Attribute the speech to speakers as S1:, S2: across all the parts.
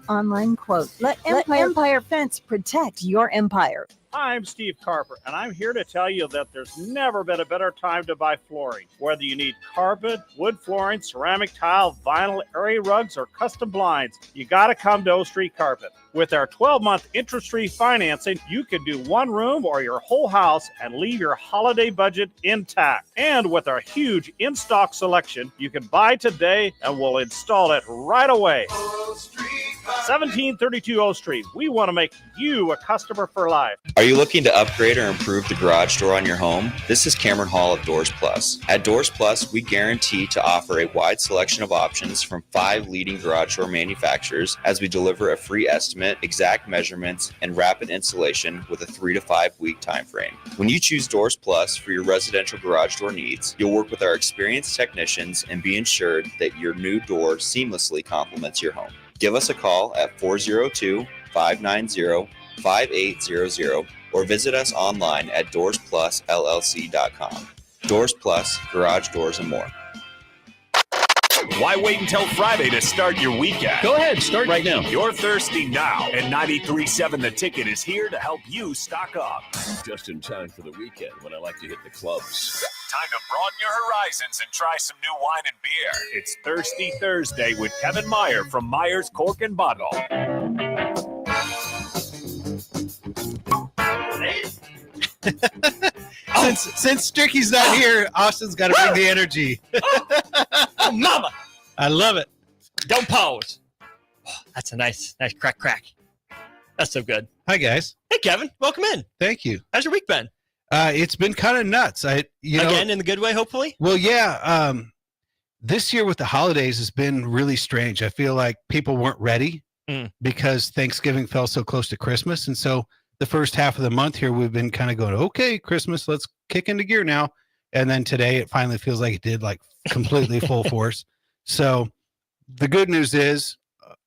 S1: online quote. Let Empire Fence protect your empire.
S2: I'm Steve Carper, and I'm here to tell you that there's never been a better time to buy flooring. Whether you need carpet, wood flooring, ceramic tile, vinyl, area rugs, or custom blinds, you got to come to O Street Carpet. With our 12-month interest-free financing, you can do one room or your whole house and leave your holiday budget intact. And with our huge in-stock selection, you can buy today and we'll install it right away. 1732 O Street. We want to make you a customer for life.
S3: Are you looking to upgrade or improve the garage door on your home? This is Cameron Hall of Doors Plus. At Doors Plus, we guarantee to offer a wide selection of options from 5 leading garage door manufacturers as we deliver a free estimate, exact measurements, and rapid installation with a 3 to 5 week time frame. When you choose Doors Plus for your residential garage door needs, you'll work with our experienced technicians and be ensured that your new door seamlessly complements your home. Give us a call at 402-590-5800 or visit us online at doorsplusllc.com. Doors Plus, garage doors and more.
S4: Why wait until Friday to start your weekend?
S5: Go ahead, start right now.
S4: You're thirsty now, and 93.7 The Ticket is here to help you stock up.
S5: Just in time for the weekend when I like to hit the clubs.
S4: Time to broaden your horizons and try some new wine and beer. It's Thirsty Thursday with Kevin Meyer from Meyer's Cork and Bottle.
S6: Since Stricky's not here, Austin's got to bring the energy.
S7: Oh, mama.
S6: I love it.
S7: Don't pause. Oh, that's a nice crack. That's so good.
S6: Hi, guys.
S7: Hey, Kevin. Welcome in.
S6: Thank you.
S7: How's your week been?
S6: It's been kind of nuts.
S7: Again, in the good way, hopefully?
S6: Well, yeah. This year with the holidays has been really strange. I feel like people weren't ready because Thanksgiving fell so close to Christmas. And so the first half of the month here, we've been kind of going, okay, Christmas, let's kick into gear now. And then today it finally feels like it did, like completely full force. So the good news is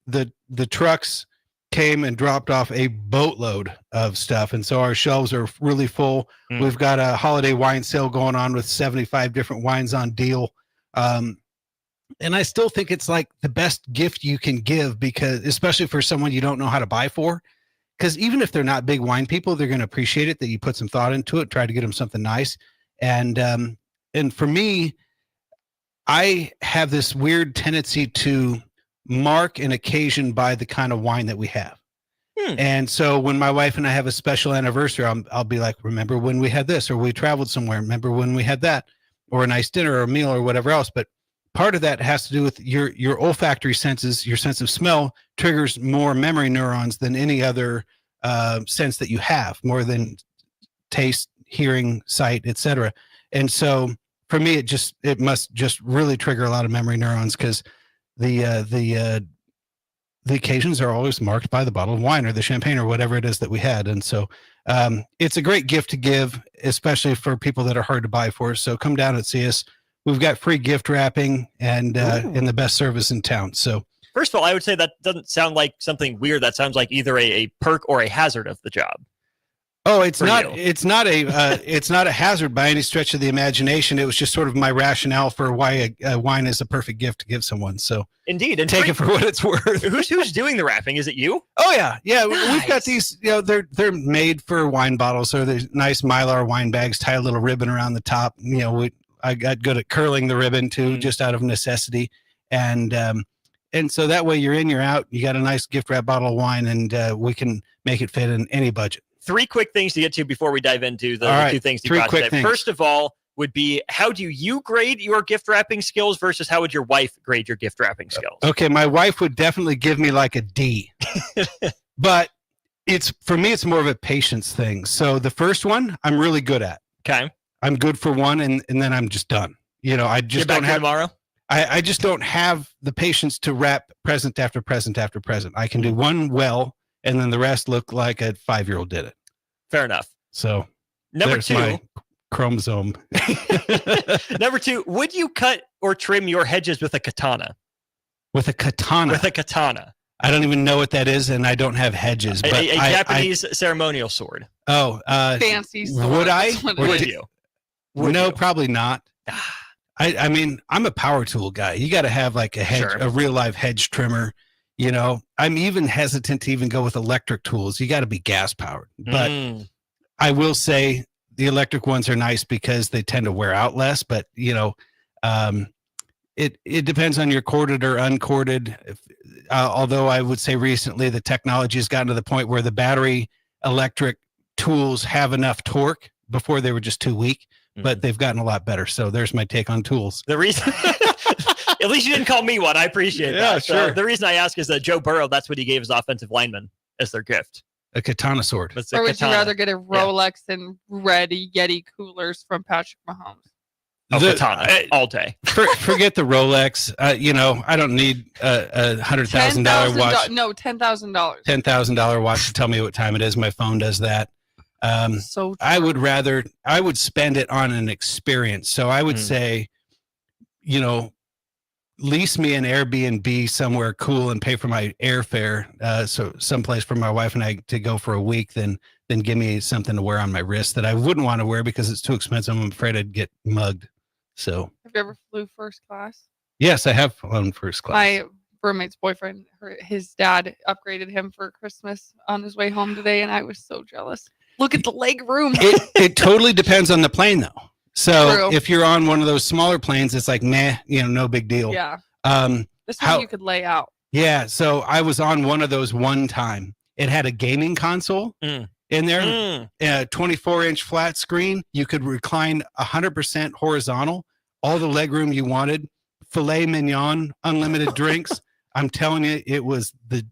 S6: the trucks came and dropped off a boatload of stuff. And so our shelves are really full. We've got a holiday wine sale going on with 75 different wines on deal. And I still think it's like the best gift you can give, because especially for someone you don't know how to buy for, because even if they're not big wine people, they're going to appreciate it that you put some thought into it, try to get them something nice. And for me, I have this weird tendency to mark an occasion by the kind of wine that we have. And so when my wife and I have a special anniversary, I'll be like, remember when we had this, or we traveled somewhere, remember when we had that, or a nice dinner or a meal or whatever else. But part of that has to do with your olfactory senses. Your sense of smell triggers more memory neurons than any other sense that you have, more than taste, hearing, sight, etc. And so for me, it must just really trigger a lot of memory neurons, because the occasions are always marked by the bottle of wine or the champagne or whatever it is that we had. And so it's a great gift to give, especially for people that are hard to buy for. So come down and see us. We've got free gift wrapping and the best service in town. So
S7: first of all, I would say that doesn't sound like something weird. That sounds like either a perk or a hazard of the job.
S6: Oh, it's not a hazard by any stretch of the imagination. It was just sort of my rationale for why a wine is a perfect gift to give someone. So
S7: indeed, and
S6: take it for what it's worth.
S7: Who's doing the wrapping? Is it you?
S6: Oh yeah.
S7: Nice.
S6: We've got these. They're made for wine bottles. So there's nice Mylar wine bags. Tie a little ribbon around the top. I got good at curling the ribbon too, just out of necessity, and so that way you're in, you're out. You got a nice gift wrap bottle of wine, and we can make it fit in any budget.
S7: 3 quick things to get to before we dive into the 2 things you brought today. First of all would be, how do you grade your gift wrapping skills versus how would your wife grade your gift wrapping skills?
S6: Okay, my wife would definitely give me like a D. But for me, it's more of a patience thing. So the first one, I'm really good at.
S7: Okay.
S6: I'm good for one, and then I'm just done. I just don't have
S7: tomorrow.
S6: I just don't have the patience to wrap present after present after present. I can do one well, and then the rest look like a 5-year-old did it.
S7: Fair enough.
S6: So
S7: Number 2,
S6: my chromosome.
S7: Number 2, would you cut or trim your hedges with a katana?
S6: With a katana.
S7: With a katana.
S6: I don't even know what that is, and I don't have hedges. But
S7: a Japanese ceremonial sword.
S6: Oh,
S8: fancy sword.
S6: Would I?
S7: Would you?
S6: No, probably not. I mean, I'm a power tool guy. You got to have like a hedge, a real live hedge trimmer. I'm even hesitant to even go with electric tools. You got to be gas powered. But I will say the electric ones are nice because they tend to wear out less. But, it depends on your corded or uncorded. Although I would say recently the technology has gotten to the point where the battery electric tools have enough torque. Before they were just too weak, but they've gotten a lot better. So there's my take on tools.
S7: The reason, at least you didn't call me one. I appreciate that.
S6: Yeah, sure.
S7: So the reason I ask is that Joe Burrow, that's what he gave his offensive lineman as their gift.
S6: A katana sword.
S8: Or would you rather get a Rolex and red Yeti coolers from Patrick Mahomes?
S7: Katana all day.
S6: Forget the Rolex. I don't need a $100,000 watch.
S8: No, $10,000.
S6: $10,000 watch to tell me what time it is. My phone does that.
S8: So true.
S6: I would spend it on an experience. So I would say, lease me an Airbnb somewhere cool and pay for my airfare. So someplace for my wife and I to go for a week, then give me something to wear on my wrist that I wouldn't want to wear because it's too expensive. I'm afraid I'd get mugged. So
S8: have you ever flew first class?
S6: Yes, I have flown first class.
S8: My roommate's boyfriend, his dad upgraded him for Christmas on his way home today, and I was so jealous. Look at the leg room.
S6: It totally depends on the plane, though. So
S8: True.
S6: If you're on one of those smaller planes, it's like, meh, no big deal.
S8: Yeah. This one you could lay out.
S6: Yeah. So I was on one of those one time. It had a gaming console in there, a 24-inch flat screen. You could recline 100% horizontal, all the leg room you wanted, filet mignon, unlimited drinks. I'm telling you, it was the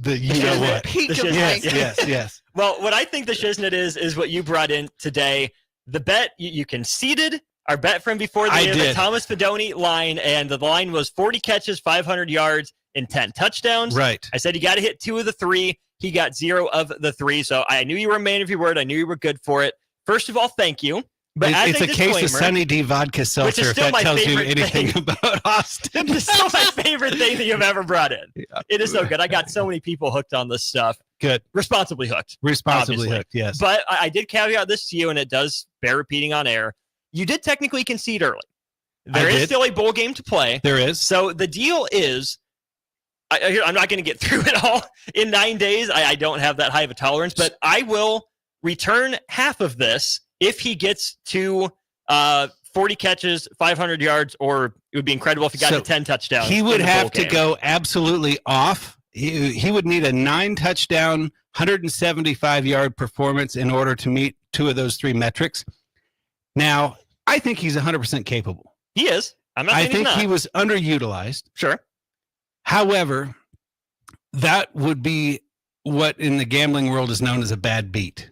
S6: what?
S8: Peak of
S6: Yes.
S7: Well, what I think the shiznit is what you brought in today. The bet you conceded our bet from before the Thomas Fedoni line, and the line was 40 catches, 500 yards, and 10 touchdowns.
S6: Right.
S7: I said you got to hit 2 of the 3. He got 0 of the 3. So I knew you were a man of your word. I knew you were good for it. First of all, thank you. But
S6: it's a case of Sunny D vodka seltzer, if that tells you anything about Austin.
S7: It's still my favorite thing that you've ever brought in. Yeah. It is so good. I got so many people hooked on this stuff.
S6: Good.
S7: Responsibly hooked.
S6: Responsibly hooked, yes.
S7: But I did caveat this to you, and it does bear repeating on air. You did technically concede early. There is still a bowl game to play.
S6: There is.
S7: So the deal is, I'm not going to get through it all in 9 days. I don't have that high of a tolerance, but I will return half of this if he gets to 40 catches, 500 yards, or it would be incredible if he got to 10 touchdowns.
S6: He would have to go absolutely off. He would need a 9-touchdown, 175-yard performance in order to meet 2 of those 3 metrics. Now, I think he's 100% capable.
S7: He is. I'm not saying
S6: I think he was underutilized.
S7: Sure.
S6: However, that would be what in the gambling world is known as a bad beat.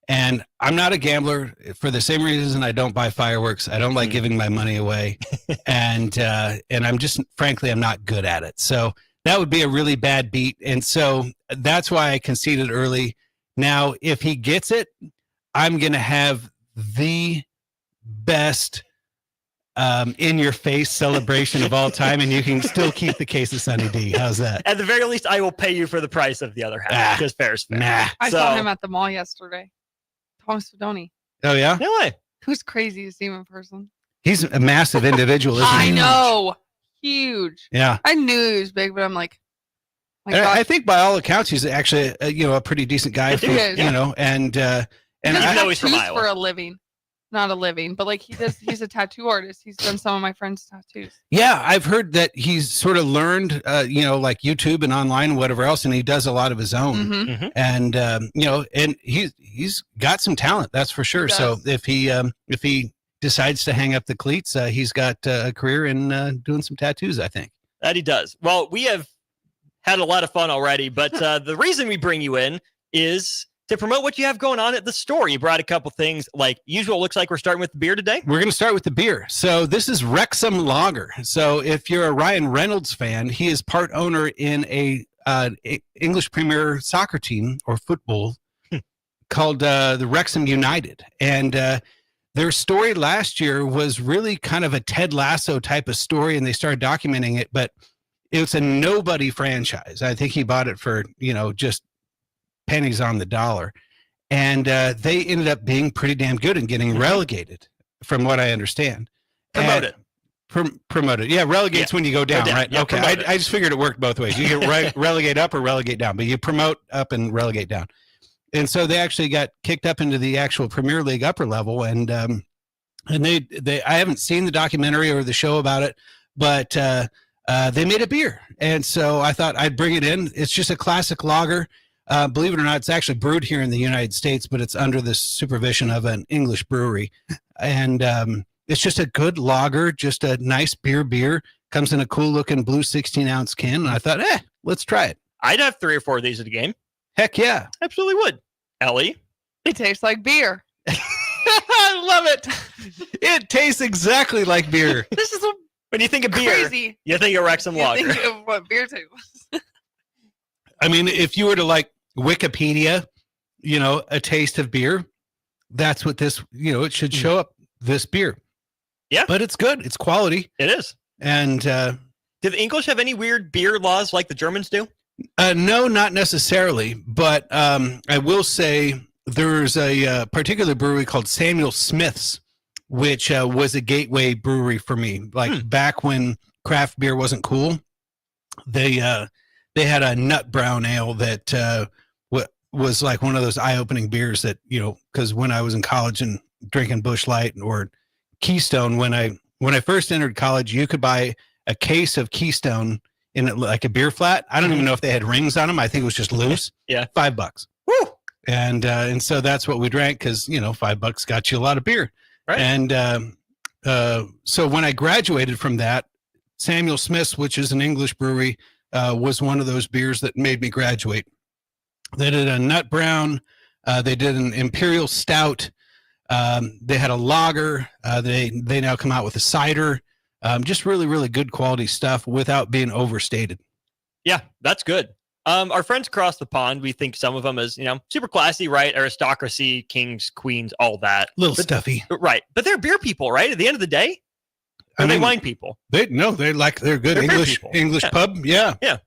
S6: And I'm not a gambler for the same reason I don't buy fireworks. I don't like giving my money away. and I'm just, frankly, I'm not good at it. So that would be a really bad beat. And so that's why I conceded early. Now, if he gets it, I'm going to have the best in your face celebration of all time, and you can still keep the case of Sunny D. How's that?
S7: At the very least, I will pay you for the price of the other half, because fair is fair.
S6: Nah.
S8: I saw him at the mall yesterday. Thomas Fedoni.
S6: Oh, yeah?
S7: No way.
S8: It was crazy to see him in person.
S6: He's a massive individual, isn't he?
S8: I know. Huge.
S6: Yeah.
S8: I knew he was big, but I'm like,
S6: I think by all accounts, he's actually a pretty decent guy. And
S8: I
S7: know he's from Iowa
S8: for a living. Not a living, but like he's a tattoo artist. He's done some of my friends' tattoos.
S6: Yeah, I've heard that he's sort of learned, like YouTube and online and whatever else, and he does a lot of his own. And and he's got some talent, that's for sure. So if he decides to hang up the cleats, he's got a career in doing some tattoos, I think.
S7: That he does. Well, we have had a lot of fun already, but the reason we bring you in is to promote what you have going on at the store. You brought a couple things like usual. Looks like we're starting with the beer today.
S6: We're going to start with the beer. So this is Wrexham Lager. So if you're a Ryan Reynolds fan, he is part owner in a English Premier Soccer team or football called the Wrexham United. And their story last year was really kind of a Ted Lasso type of story, and they started documenting it, but it's a nobody franchise. I think he bought it for, just pennies on the dollar. And they ended up being pretty damn good and getting relegated, from what I understand. Promoted. Yeah, relegate's when you go down, right?
S7: Yeah,
S6: okay, I just figured it worked both ways. You get relegate up or relegate down, but you promote up and relegate down. And so they actually got kicked up into the actual Premier League upper level, and they I haven't seen the documentary or the show about it, but they made a beer, and so I thought I'd bring it in. It's just a classic lager. Believe it or not, it's actually brewed here in the United States, but it's under the supervision of an English brewery, and it's just a good lager, just a nice beer. Comes in a cool looking blue 16-ounce can, and I thought, let's try it.
S7: I'd have 3 or 4 of these at a game.
S6: Heck yeah.
S7: Absolutely would. Ellie?
S8: It tastes like beer.
S6: I love it. It tastes exactly like beer.
S8: This is
S7: when you think of beer,
S8: crazy.
S7: you think of Wrexham Lager.
S8: Think of what beer tastes.
S6: I mean, if you were to like Wikipedia, a taste of beer, that's what this, it should show up, this beer.
S7: Yeah.
S6: But it's good. It's quality.
S7: It is.
S6: And
S7: do the English have any weird beer laws like the Germans do?
S6: No, not necessarily. But I will say there's a particular brewery called Samuel Smith's, which was a gateway brewery for me. Like back when craft beer wasn't cool, they had a nut brown ale that was like one of those eye-opening beers that, because when I was in college and drinking Busch Light or Keystone, when I first entered college, you could buy a case of Keystone in like a beer flat. I don't even know if they had rings on them. I think it was just loose.
S7: Yeah.
S6: $5.
S7: Woo!
S6: And so that's what we drank because, $5 got you a lot of beer.
S7: Right.
S6: And so when I graduated from that, Samuel Smith's, which is an English brewery, was one of those beers that made me graduate. They did a nut brown. They did an imperial stout. They had a lager. They now come out with a cider. Just really, really good quality stuff without being overstated.
S7: Yeah, that's good. Our friends across the pond, we think some of them as, super classy, right? Aristocracy, kings, queens, all that.
S6: Stuffy.
S7: Right. But they're beer people, right? At the end of the day, are they wine people?
S6: They're good. English pub. Yeah.
S7: Yeah.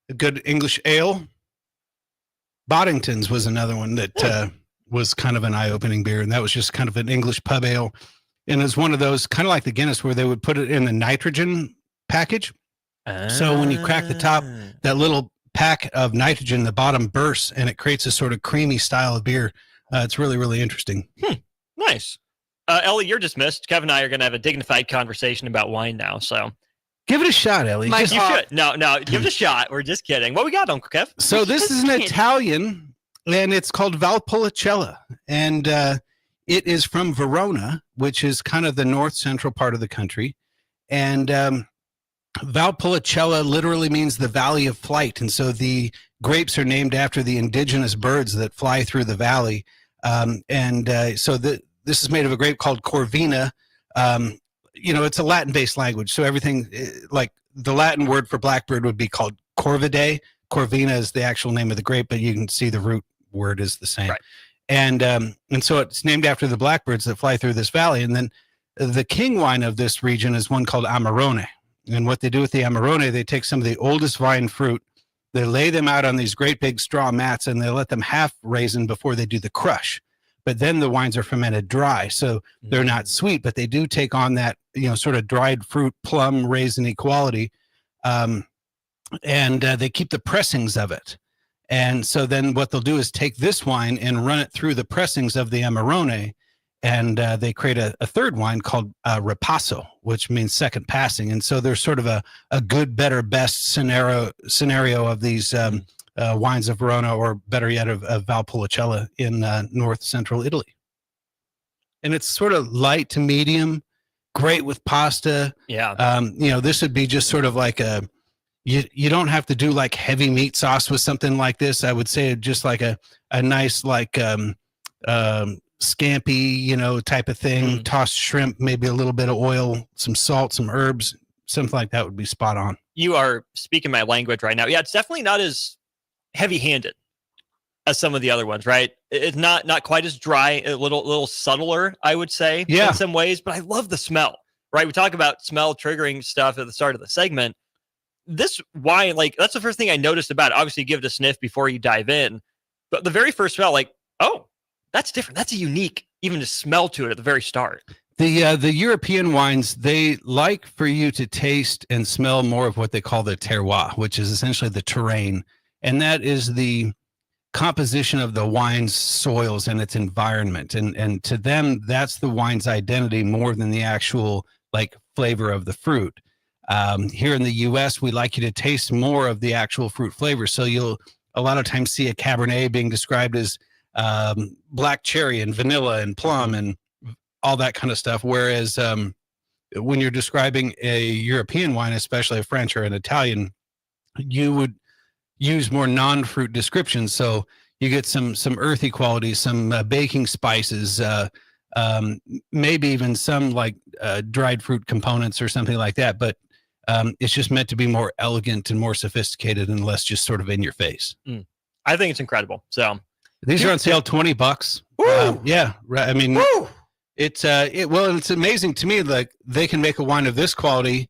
S6: A good English ale. Boddington's was another one that was kind of an eye-opening beer, and that was just kind of an English pub ale. And it was one of those, kind of like the Guinness, where they would put it in the nitrogen package. So when you crack the top, that little pack of nitrogen, the bottom bursts, and it creates a sort of creamy style of beer. It's really, really interesting.
S7: Nice. Ellie, you're dismissed. Kevin and I are going to have a dignified conversation about wine now, so...
S6: Give it a shot, Ellie.
S7: You should. No, give it a shot. We're just kidding. What we got, Uncle Kev?
S6: So this is an Italian, and it's called Valpolicella, and it is from Verona, which is kind of the north central part of the country. And Valpolicella literally means the valley of flight, and so the grapes are named after the indigenous birds that fly through the valley. So this is made of a grape called Corvina. It's a Latin-based language, so everything like the Latin word for blackbird would be called Corvidae. Corvina is the actual name of the grape, but you can see the root word is the same.
S7: Right.
S6: And so it's named after the blackbirds that fly through this valley. And then the king wine of this region is one called Amarone. And what they do with the Amarone, they take some of the oldest vine fruit, they lay them out on these great big straw mats, and they let them half raisin before they do the crush. But then the wines are fermented dry, so they're not sweet, but they do take on that, sort of dried fruit, plum, raisin-y quality. And they keep the pressings of it. And so then what they'll do is take this wine and run it through the pressings of the Amarone, and they create a third wine called Ripasso, which means second passing. And so there's sort of a good, better, best scenario of these wines of Verona, or better yet, of Valpolicella in north central Italy. And it's sort of light to medium, great with pasta.
S7: Yeah.
S6: This would be just sort of like you don't have to do like heavy meat sauce with something like this. I would say just like a nice like scampi, type of thing, tossed shrimp, maybe a little bit of oil, some salt, some herbs, something like that would be spot on.
S7: You are speaking my language right now. Yeah, it's definitely not as heavy-handed as some of the other ones, right? It's not quite as dry, a little subtler, I would say, in some ways, but I love the smell, right? We talk about smell triggering stuff at the start of the segment. This wine, like, that's the first thing I noticed about it. Obviously, give it a sniff before you dive in, but the very first smell, like, oh, that's different. That's a unique, even just smell to it at the very start.
S6: The European wines, they like for you to taste and smell more of what they call the terroir, which is essentially the terrain. And that is the composition of the wine's soils and its environment. And to them, that's the wine's identity more than the actual like flavor of the fruit. Here in the US, we like you to taste more of the actual fruit flavor. So you'll a lot of times see a Cabernet being described as black cherry and vanilla and plum and all that kind of stuff. Whereas when you're describing a European wine, especially a French or an Italian, you would use more non-fruit descriptions. So you get some earthy qualities, some baking spices, maybe even some like dried fruit components or something like that. But it's just meant to be more elegant and more sophisticated and less just sort of in your face.
S7: I think it's incredible. So
S6: these are on sale $20. Yeah, right. I mean, it's it's amazing to me. Like they can make a wine of this quality.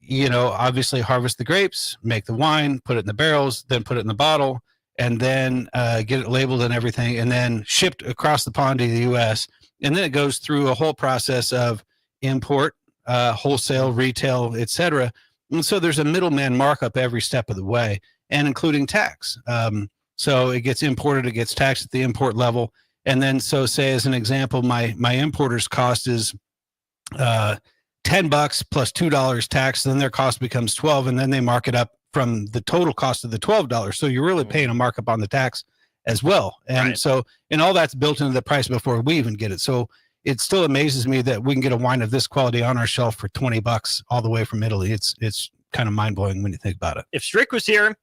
S6: Obviously harvest the grapes, make the wine, put it in the barrels, then put it in the bottle, and then get it labeled and everything, and then shipped across the pond to the U.S. And then it goes through a whole process of import, wholesale, retail, etc. And so there's a middleman markup every step of the way, and including tax. So it gets imported, it gets taxed at the import level. And then, so say as an example, my importer's cost is $10 plus $2 tax. Then their cost becomes $12, and then they mark it up from the total cost of the $12. So you're really paying a markup on the tax as well. And and all that's built into the price before we even get it. So it still amazes me that we can get a wine of this quality on our shelf for $20 all the way from Italy. It's kind of mind blowing when you think about it.
S7: If Strick was here,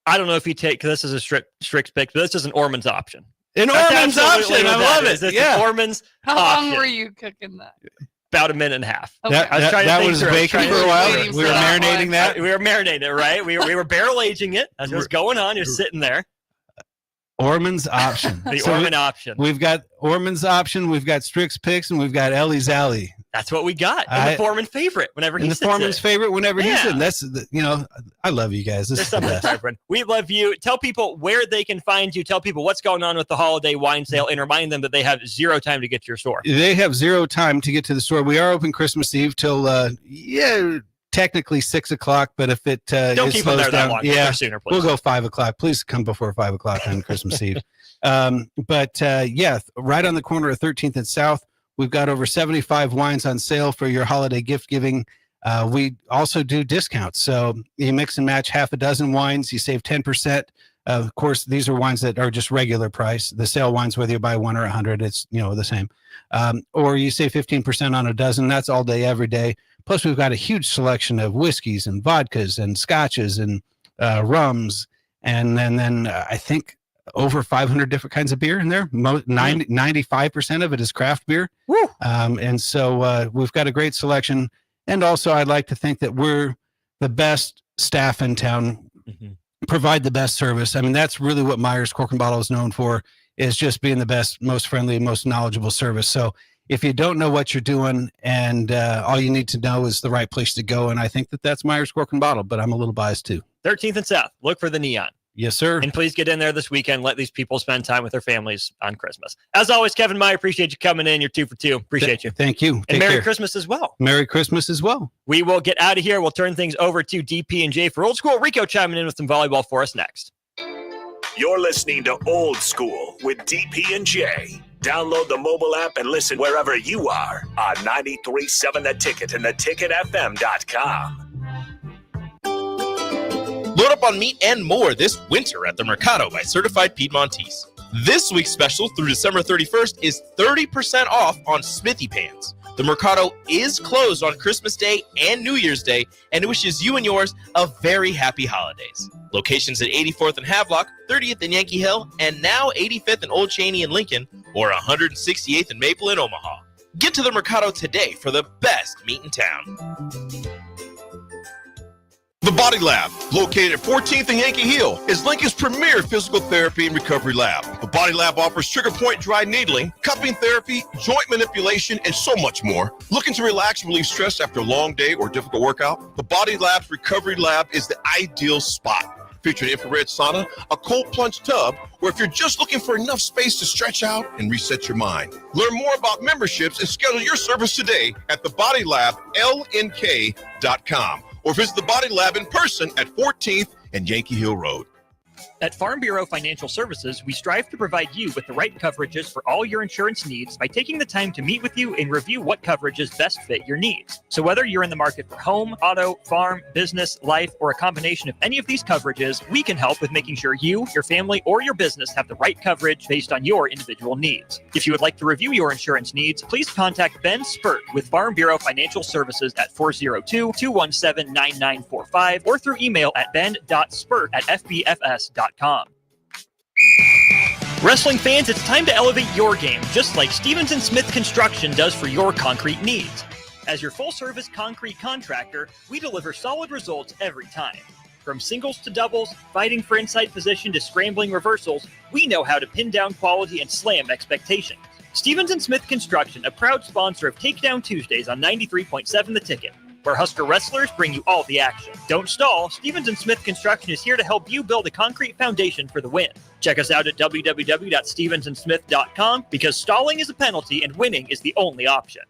S7: I don't know if he'd take, because this is a Strick's pick, but this is an Orman's option.
S6: An Orman's option. I love it.
S7: It's an Orman's
S8: How
S7: option.
S8: long were you cooking that?
S7: About a minute and a half.
S8: Okay.
S6: That was bacon for a while. We were marinating that.
S7: We were marinating it, right? We were barrel aging it. That's what's going on. You're sitting there.
S6: Orman's option.
S7: The Orman option.
S6: We've got Orman's option. We've got Strick's picks, and we've got Ellie's alley.
S7: That's what we got. And the Foreman favorite whenever he sits
S6: Foreman's favorite whenever he's in.
S7: That's
S6: I love you guys. This is the best.
S7: We love you. Tell people where they can find you. Tell people what's going on with the holiday wine sale, and remind them that they have zero time to get to your store.
S6: They have zero time to get to the store. We are open Christmas Eve till technically 6 o'clock, but if it
S7: don't keep them there that long.
S6: Yeah,
S7: sooner, please.
S6: We'll go 5 o'clock. Please come before 5 o'clock on Christmas Eve. But right on the corner of 13th and South, we've got over 75 wines on sale for your holiday gift giving. We also do discounts, so you mix and match half a dozen wines, you save 10%. Of course, these are wines that are just regular price. The sale wines, whether you buy one or 100, it's the same. Or you save 15% on a dozen. That's all day, every day. Plus, we've got a huge selection of whiskeys and vodkas and scotches and rums, and then I think over 500 different kinds of beer in there. 95% of it is craft beer.
S7: Woo.
S6: And so we've got a great selection. And also, I'd like to think that we're the best staff in town, provide the best service. I mean, that's really what Myers Cork and Bottle is known for, is just being the best, most friendly, most knowledgeable service. So if you don't know what you're doing, and all you need to know is the right place to go, and I think that's Myers Cork and Bottle, but I'm a little biased too.
S7: 13th and South. Look for the neon.
S6: Yes, sir.
S7: And please get in there this weekend. Let these people spend time with their families on Christmas. As always, Kevin Meyer, appreciate you coming in. You're 2 for 2. Appreciate you.
S6: Thank you.
S7: And Merry Christmas as well.
S6: Merry Christmas as well.
S7: We will get out of here. We'll turn things over to DP and J for Old School. Rico chiming in with some volleyball for us next.
S4: You're listening to Old School with DP and J. Download the mobile app and listen wherever you are on 93.7 The Ticket and theticketfm.com.
S9: Load up on meat and more this winter at the Mercado by Certified Piedmontese. This week's special through December 31st is 30% off on Smithy pans. The Mercado is closed on Christmas Day and New Year's Day, and it wishes you and yours a very happy holidays. Locations at 84th and Havelock, 30th and Yankee Hill, and now 85th and Old Cheney and Lincoln, or 168th and Maple in Omaha. Get to the Mercado today for the best meat in town.
S10: The Body Lab, located at 14th and Yankee Hill, is Lincoln's premier physical therapy and recovery lab. The Body Lab offers trigger point dry needling, cupping therapy, joint manipulation, and so much more. Looking to relax and relieve stress after a long day or difficult workout? The Body Lab's recovery lab is the ideal spot. featuring infrared sauna, a cold plunge tub, or if you're just looking for enough space to stretch out and reset your mind. Learn more about memberships and schedule your service today at thebodylablnk.com or visit the Body Lab in person at 14th and Yankee Hill Road.
S7: At Farm Bureau Financial Services, we strive to provide you with the right coverages for all your insurance needs by taking the time to meet with you and review what coverages best fit your needs. So whether you're in the market for home, auto, farm, business, life, or a combination of any of these coverages, we can help with making sure you, your family, or your business have the right coverage based on your individual needs. If you would like to review your insurance needs, please contact Ben Spurt with Farm Bureau Financial Services at 402-217-9945 or through email at ben.spurt@fbfs.com. Wrestling fans, it's time to elevate your game, just like Stevens & Smith Construction does for your concrete needs. As your full-service concrete contractor, we deliver solid results every time. From singles to doubles, fighting for inside position to scrambling reversals, we know how to pin down quality and slam expectations. Stevens & Smith Construction, a proud sponsor of Takedown Tuesdays on 93.7 The Ticket, where Husker wrestlers bring you all the action. Don't stall. Stevens & Smith Construction is here to help you build a concrete foundation for the win. Check us out at www.stevensandsmith.com because stalling is a penalty and winning is the only option.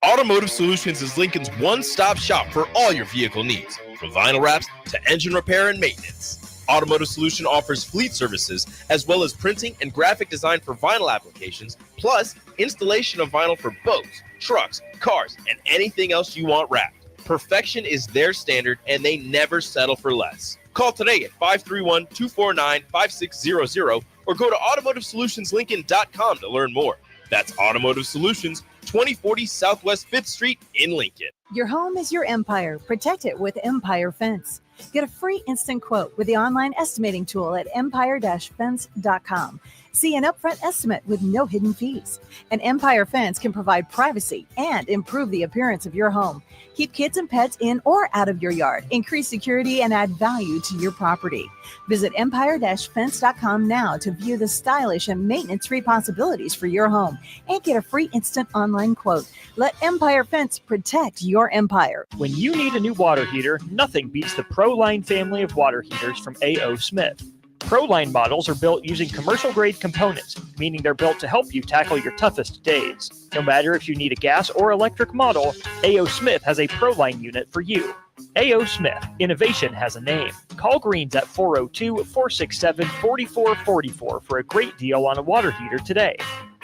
S9: Automotive Solutions is Lincoln's one-stop shop for all your vehicle needs, from vinyl wraps to engine repair and maintenance. Automotive Solution offers fleet services as well as printing and graphic design for vinyl applications, plus installation of vinyl for boats, trucks, cars, and anything else you want wrapped. Perfection is their standard, and they never settle for less. Call today at 531-249-5600 or go to automotivesolutionslincoln.com to learn more. That's Automotive Solutions, 2040 Southwest 5th Street in Lincoln.
S1: Your home is your empire. Protect it with Empire Fence. Get a free instant quote with the online estimating tool at empire-fence.com. See an upfront estimate with no hidden fees. An Empire Fence can provide privacy and improve the appearance of your home. Keep kids and pets in or out of your yard. Increase security and add value to your property. Visit empire-fence.com now to view the stylish and maintenance-free possibilities for your home and get a free instant online quote. Let Empire Fence protect your empire.
S7: When you need a new water heater, nothing beats the ProLine family of water heaters from A.O. Smith. ProLine models are built using commercial-grade components, meaning they're built to help you tackle your toughest days. No matter if you need a gas or electric model, A.O. Smith has a ProLine unit for you. A.O. Smith, innovation has a name. Call Greens at 402-467-4444 for a great deal on a water heater today.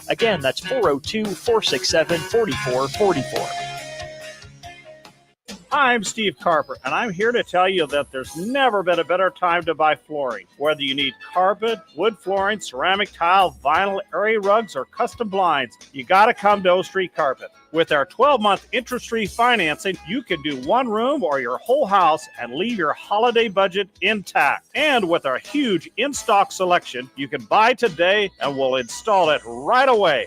S7: Again, that's 402-467-4444.
S2: I'm Steve Carper, and I'm here to tell you that there's never been a better time to buy flooring. Whether you need carpet, wood flooring, ceramic tile, vinyl, area rugs, or custom blinds, you got to come to O Street Carpet. With our 12-month interest-free financing, you can do one room or your whole house and leave your holiday budget intact. And with our huge in-stock selection, you can buy today and we'll install it right away.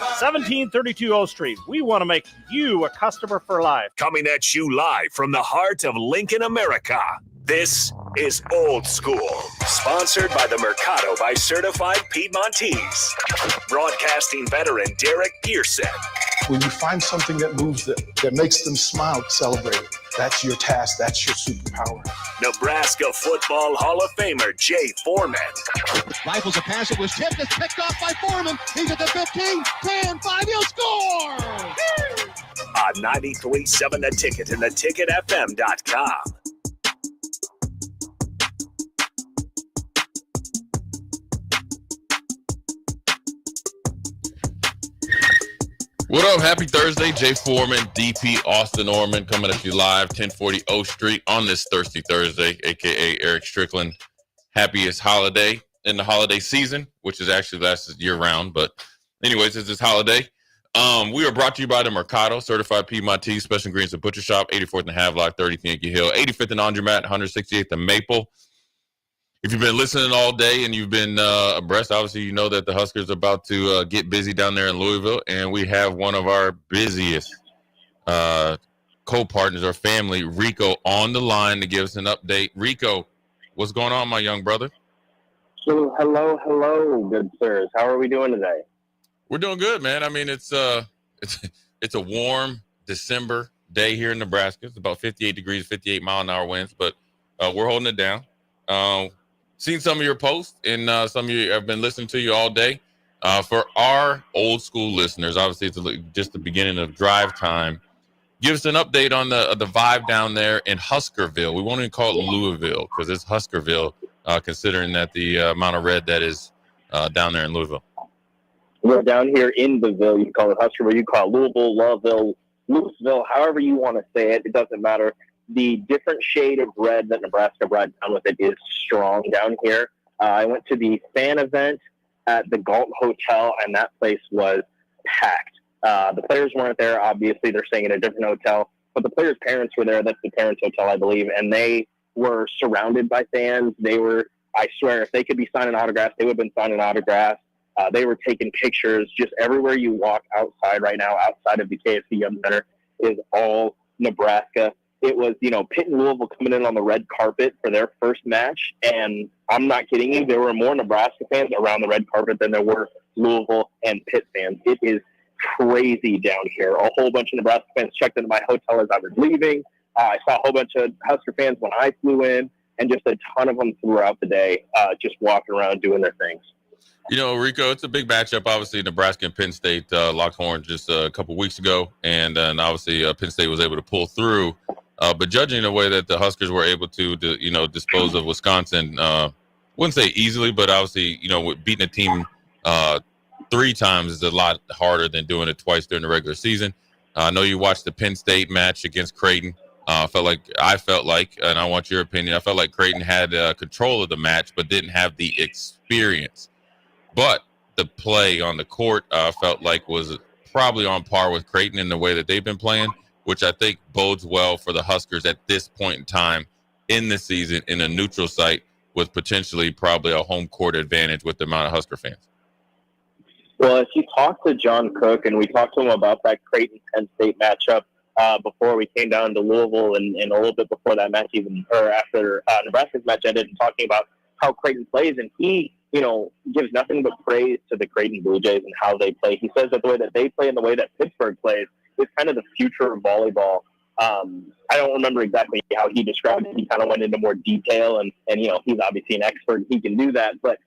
S2: 1732 O Street. We want to make you a customer for life.
S4: Coming at you live from the heart of Lincoln, America. This is Old School, sponsored by the Mercado by Certified Piedmontese. Broadcasting veteran Derek Pearson.
S11: When you find something that moves them, that makes them smile, celebrate it. That's your task. That's your superpower.
S4: Nebraska Football Hall of Famer Jay Foreman.
S12: Rifles a pass. It was tipped. It's picked off by Foreman. He's at the 15, 10, 5. He'll score!
S4: On 93.7 The Ticket and theticketfm.com.
S5: What up? Happy Thursday. Jay Foreman, DP Austin Orman coming at you live, 1040 O Street on this Thirsty Thursday, a.k.a. Eric Strickland. Happiest holiday in the holiday season, which is actually lasts year-round. But anyways, it's this holiday. We are brought to you by the Mercado, Certified Piedmontese, Special Ingredients and Butcher Shop, 84th and Havelock, 30th Yankee Hill, 85th and Laundromat, 168th and Maple. If you've been listening all day and you've been abreast, obviously you know that the Huskers are about to get busy down there in Louisville, and we have one of our busiest co-partners, our family, Rico, on the line to give us an update. Rico, what's going on, my young brother?
S13: So, hello, good sirs. How are we doing today?
S5: We're doing good, man. I mean, it's a warm December day here in Nebraska. It's about 58 degrees, 58 mile-an-hour winds, but we're holding it down. Seen some of your posts, and some of you have been listening to you all day. For our old school listeners, obviously it's just the beginning of drive time. Give us an update on the vibe down there in Huskerville. We won't even call it Louisville because it's Huskerville, considering that the amount of red that is down there in Louisville.
S13: We're down here in the Ville. You call it Huskerville, you call it Louisville, Loveville, Louisville, however you want to say it. It doesn't matter. The different shade of red that Nebraska brought down with it is strong down here. I went to the fan event at the Galt Hotel, and that place was packed. The players weren't there. Obviously, they're staying in a different hotel, but the players' parents were there. That's the parents' hotel, I believe, and they were surrounded by fans. They were, I swear, if they could be signing autographs, they would have been signing autographs. They were taking pictures. Just everywhere you walk outside right now, outside of the KFC Yum Center, is all Nebraska. It was, Pitt and Louisville coming in on the red carpet for their first match, and I'm not kidding you, there were more Nebraska fans around the red carpet than there were Louisville and Pitt fans. It is crazy down here. A whole bunch of Nebraska fans checked into my hotel as I was leaving. I saw a whole bunch of Husker fans when I flew in, and just a ton of them throughout the day, just walking around doing their things.
S5: Rico, it's a big matchup. Obviously, Nebraska and Penn State locked horns just a couple weeks ago, and then obviously Penn State was able to pull through. But judging the way that the Huskers were able to dispose of Wisconsin, wouldn't say easily, but obviously, beating a team 3 times is a lot harder than doing it twice during the regular season. I know you watched the Penn State match against Creighton. I felt like, and I want your opinion, I felt like Creighton had control of the match, but didn't have the experience. But the play on the court felt like was probably on par with Creighton in the way that they've been playing, which I think bodes well for the Huskers at this point in time in the season in a neutral site with potentially probably a home court advantage with the amount of Husker fans.
S13: Well, if you talk to John Cook, and we talked to him about that Creighton-Penn State matchup before we came down to Louisville and a little bit before that match or after Nebraska's match ended, and talking about how Creighton plays, and he gives nothing but praise to the Creighton Blue Jays and how they play. He says that the way that they play and the way that Pittsburgh plays is kind of the future of volleyball. I don't remember exactly how he described it. He kind of went into more detail, and he's obviously an expert. He can do that. But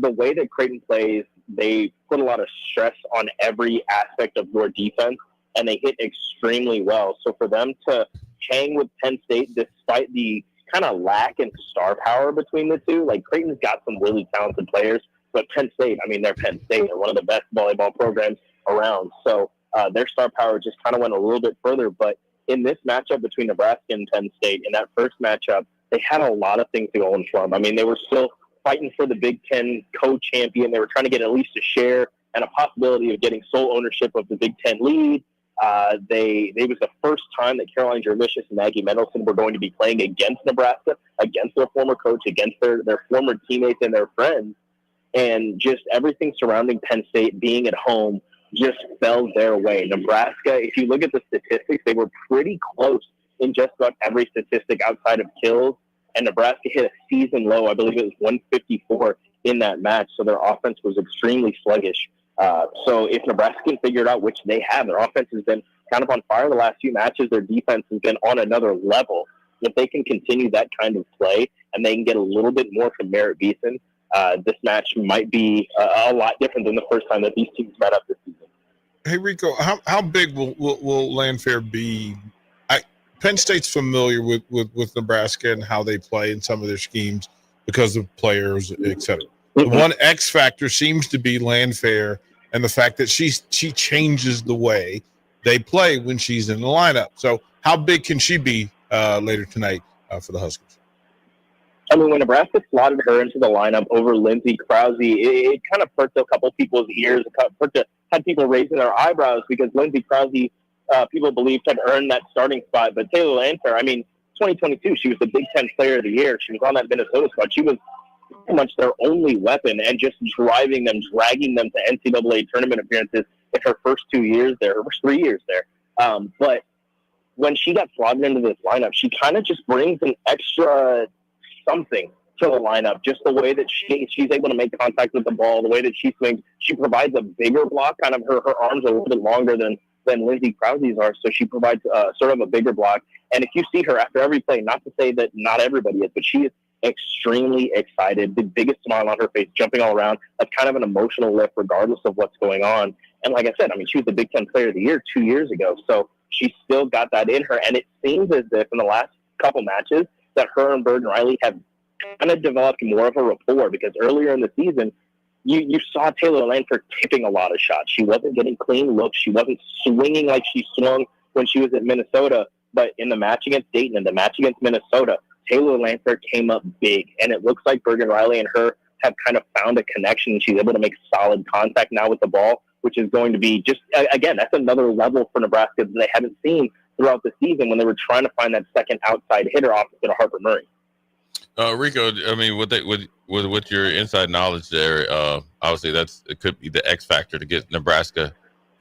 S13: the way that Creighton plays, they put a lot of stress on every aspect of your defense, and they hit extremely well. So for them to hang with Penn State despite the kind of lack in star power between the two, like Creighton's got some really talented players, but Penn State, they're Penn State. They're one of the best volleyball programs around. So their star power just kind of went a little bit further. But in this matchup between Nebraska and Penn State, in that first matchup, they had a lot of things to go in for them. They were still fighting for the Big Ten co-champion. They were trying to get at least a share and a possibility of getting sole ownership of the Big Ten lead. It was the first time that Caroline Jervicius and Maggie Mendelson were going to be playing against Nebraska, against their former coach, against their former teammates and their friends. And just everything surrounding Penn State being at home just fell their way. Nebraska, if you look at the statistics, they were pretty close in just about every statistic outside of kills. And Nebraska hit a season low. I believe it was 154 in that match. So their offense was extremely sluggish. So if Nebraska can figure it out, which they have, their offense has been kind of on fire the last few matches. Their defense has been on another level. If they can continue that kind of play and they can get a little bit more from Merritt Beeson, this match might be a lot different than the first time that these teams met up this season.
S14: Hey, Rico, how big will Landfair be? Penn State's familiar with Nebraska and how they play in some of their schemes because of players, et cetera. The one X factor seems to be Landfair and the fact that she changes the way they play when she's in the lineup. So how big can she be later tonight for the Huskers?
S13: When Nebraska slotted her into the lineup over Lindsey Krause, it kind of perked a couple people's ears. Had people raising their eyebrows because Lindsey Krause, people believed, had earned that starting spot. But Taylor Landfair, 2022, she was the Big Ten Player of the Year. She was on that Minnesota squad. She was pretty much their only weapon and just dragging them to NCAA tournament appearances in her first 2 years there, her first 3 years there. But when she got slotted into this lineup, she kind of just brings an extra something to the lineup, just the way that she's able to make contact with the ball, the way that she swings. She provides a bigger block. Kind of her arms are a little bit longer than Lindsey Krause's are, so she provides sort of a bigger block. And if you see her after every play, not to say that not everybody is, but she is extremely excited, the biggest smile on her face, jumping all around. That's kind of an emotional lift regardless of what's going on. And like I said, I mean, she was the Big Ten Player of the Year 2 years ago, so she still got that in her. And it seems as if in the last couple matches that her and Bergen Riley have kind of developed more of a rapport, because earlier in the season, you saw Taylor Lanford tipping a lot of shots. She wasn't getting clean looks. She wasn't swinging like she swung when she was at Minnesota. But in the match against Dayton and the match against Minnesota, Taylor Lanford came up big. And it looks like Bergen Riley and her have kind of found a connection. She's able to make solid contact now with the ball, which is going to be just, again, that's another level for Nebraska that they haven't seen throughout the season when they were trying to find that second outside hitter opposite of Harper Murray.
S5: Rico, I mean, with your inside knowledge there, obviously it could be the X factor to get Nebraska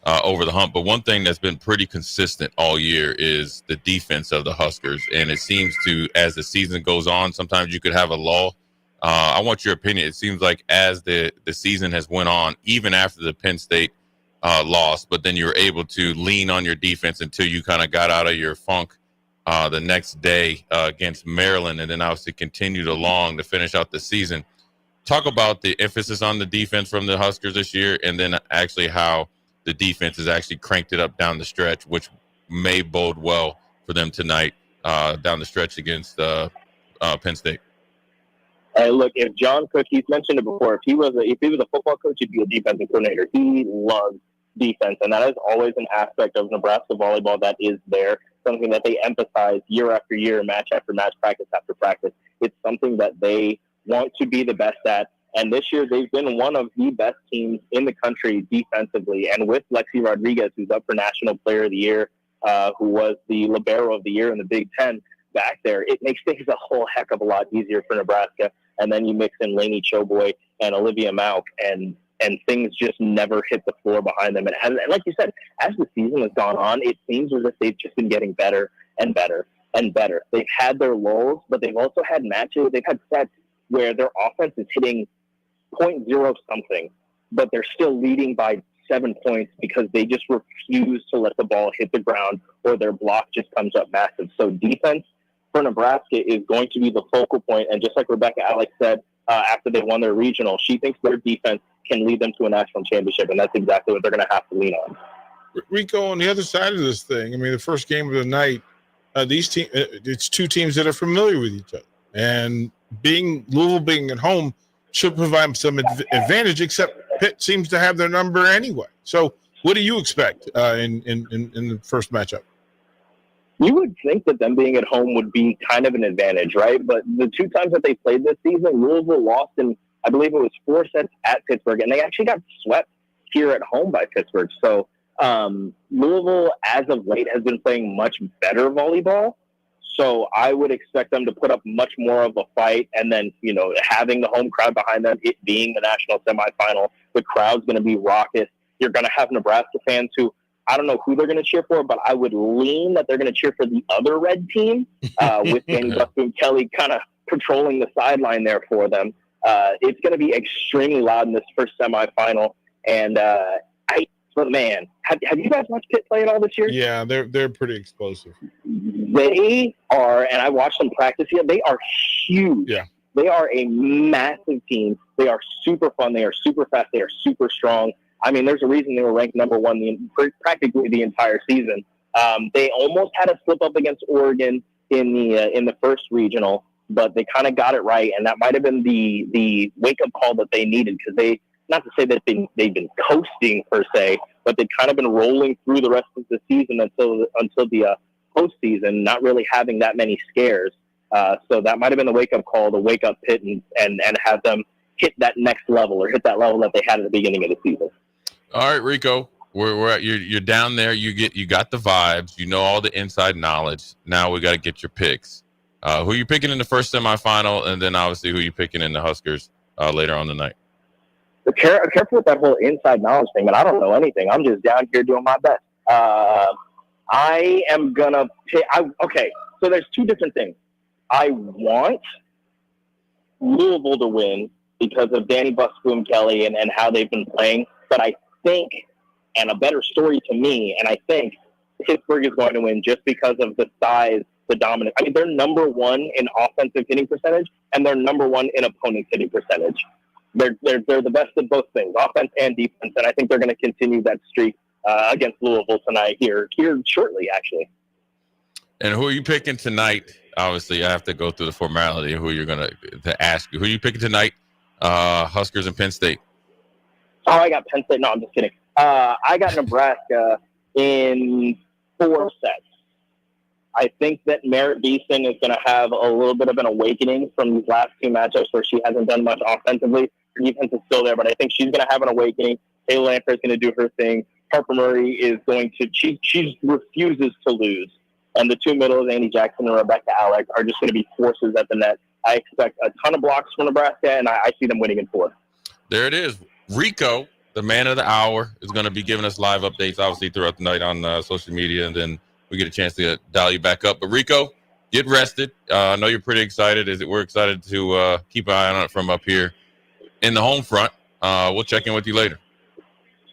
S5: over the hump. But one thing that's been pretty consistent all year is the defense of the Huskers, and it seems to, as the season goes on, sometimes you could have a lull. I want your opinion. It seems like as the season has went on, even after the Penn State loss, but then you were able to lean on your defense until you kind of got out of your funk the next day against Maryland, and then obviously continued along to finish out the season. Talk about the emphasis on the defense from the Huskers this year, and then actually how the defense has actually cranked it up down the stretch, which may bode well for them tonight down the stretch against Penn State.
S13: Hey, look, if John Cook, he's mentioned it before, if he was a football coach, he'd be a defensive coordinator. He loves defense, and that is always an aspect of Nebraska volleyball that is there, something that they emphasize year after year, match after match, practice after practice. It's something that they want to be the best at, and this year they've been one of the best teams in the country defensively, and with Lexi Rodriguez, who's up for National Player of the Year, who was the libero of the year in the Big Ten, back there, it makes things a whole heck of a lot easier for Nebraska. And then you mix in Lainey Choboy and Olivia Mauk, and things just never hit the floor behind them. And like you said, as the season has gone on, it seems as if they've just been getting better and better and better. They've had their lulls, but they've also had matches. They've had sets where their offense is hitting 0.0 something, but they're still leading by 7 points because they just refuse to let the ball hit the ground, or their block just comes up massive. So defense for Nebraska is going to be the focal point. And just like Rebecca Alex said after they won their regional, she thinks their defense can lead them to a national championship, and that's exactly what they're going to have to lean on.
S14: Rico, on the other side of this thing, I mean, the first game of the night, it's two teams that are familiar with each other, and Louisville being at home should provide some advantage. Except Pitt seems to have their number anyway. So, what do you expect in the first matchup?
S13: You would think that them being at home would be kind of an advantage, right? But the two times that they played this season, Louisville lost in, I believe it was 4 sets at Pittsburgh, and they actually got swept here at home by Pittsburgh. So Louisville, as of late, has been playing much better volleyball. So I would expect them to put up much more of a fight, and then, having the home crowd behind them, it being the national semifinal, the crowd's going to be raucous. You're going to have Nebraska fans who, I don't know who they're going to cheer for, but I would lean that they're going to cheer for the other red team, with Danny Busboom-Kelly kind of patrolling the sideline there for them. It's going to be extremely loud in this first semifinal. And man, have you guys watched Pitt play at all this year?
S14: Yeah, they're pretty explosive.
S13: They are, and I watched them practice here. They are huge.
S14: Yeah.
S13: They are a massive team. They are super fun. They are super fast. They are super strong. I mean, there's a reason they were ranked number one practically the entire season. They almost had a slip up against Oregon in the first regional, but they kind of got it right, and that might have been the wake up call that they needed, because they, not to say that they've been coasting per se, but they've kind of been rolling through the rest of the season until the postseason, not really having that many scares. So that might have been the wake up call to wake up Pitt and have them hit that next level, or hit that level that they had at the beginning of the season.
S5: All right, Rico, we're at, you're down there. You got the vibes. You know all the inside knowledge. Now we got to get your picks. Who are you picking in the first semifinal, and then obviously who are you picking in the Huskers later on tonight?
S13: Careful with that whole inside knowledge thing, man. I don't know anything. I'm just down here doing my best. I am gonna pick. Okay, so there's two different things. I want Louisville to win because of Danny Busboom-Kelly and how they've been playing, but I think, and a better story to me, and I think Pittsburgh is going to win just because of the size the dominant. I mean, they're number one in offensive hitting percentage, and they're number one in opponent hitting percentage. They're the best of both things, offense and defense, and I think they're going to continue that streak against Louisville tonight here shortly, actually.
S5: And who are you picking tonight? Obviously, I have to go through the formality of who you're going to ask you. Who are you picking tonight? Huskers and Penn State.
S13: Oh, I got Penn State. No, I'm just kidding. I got Nebraska in 4 sets. I think that Merritt Beeson is going to have a little bit of an awakening from these last 2 matchups where she hasn't done much offensively. Her defense is still there, but I think she's going to have an awakening. Taylor Lamphere is going to do her thing. Harper Murray is going to she refuses to lose. And the 2 middles, Andy Jackson and Rebecca Alec, are just going to be forces at the net. I expect a ton of blocks from Nebraska, and I see them winning in 4.
S5: There it is. Rico, the man of the hour, is going to be giving us live updates, obviously, throughout the night on social media, and then we get a chance to dial you back up. But, Rico, get rested. I know you're pretty excited. We're excited to keep an eye on it from up here in the home front. We'll check in with you later.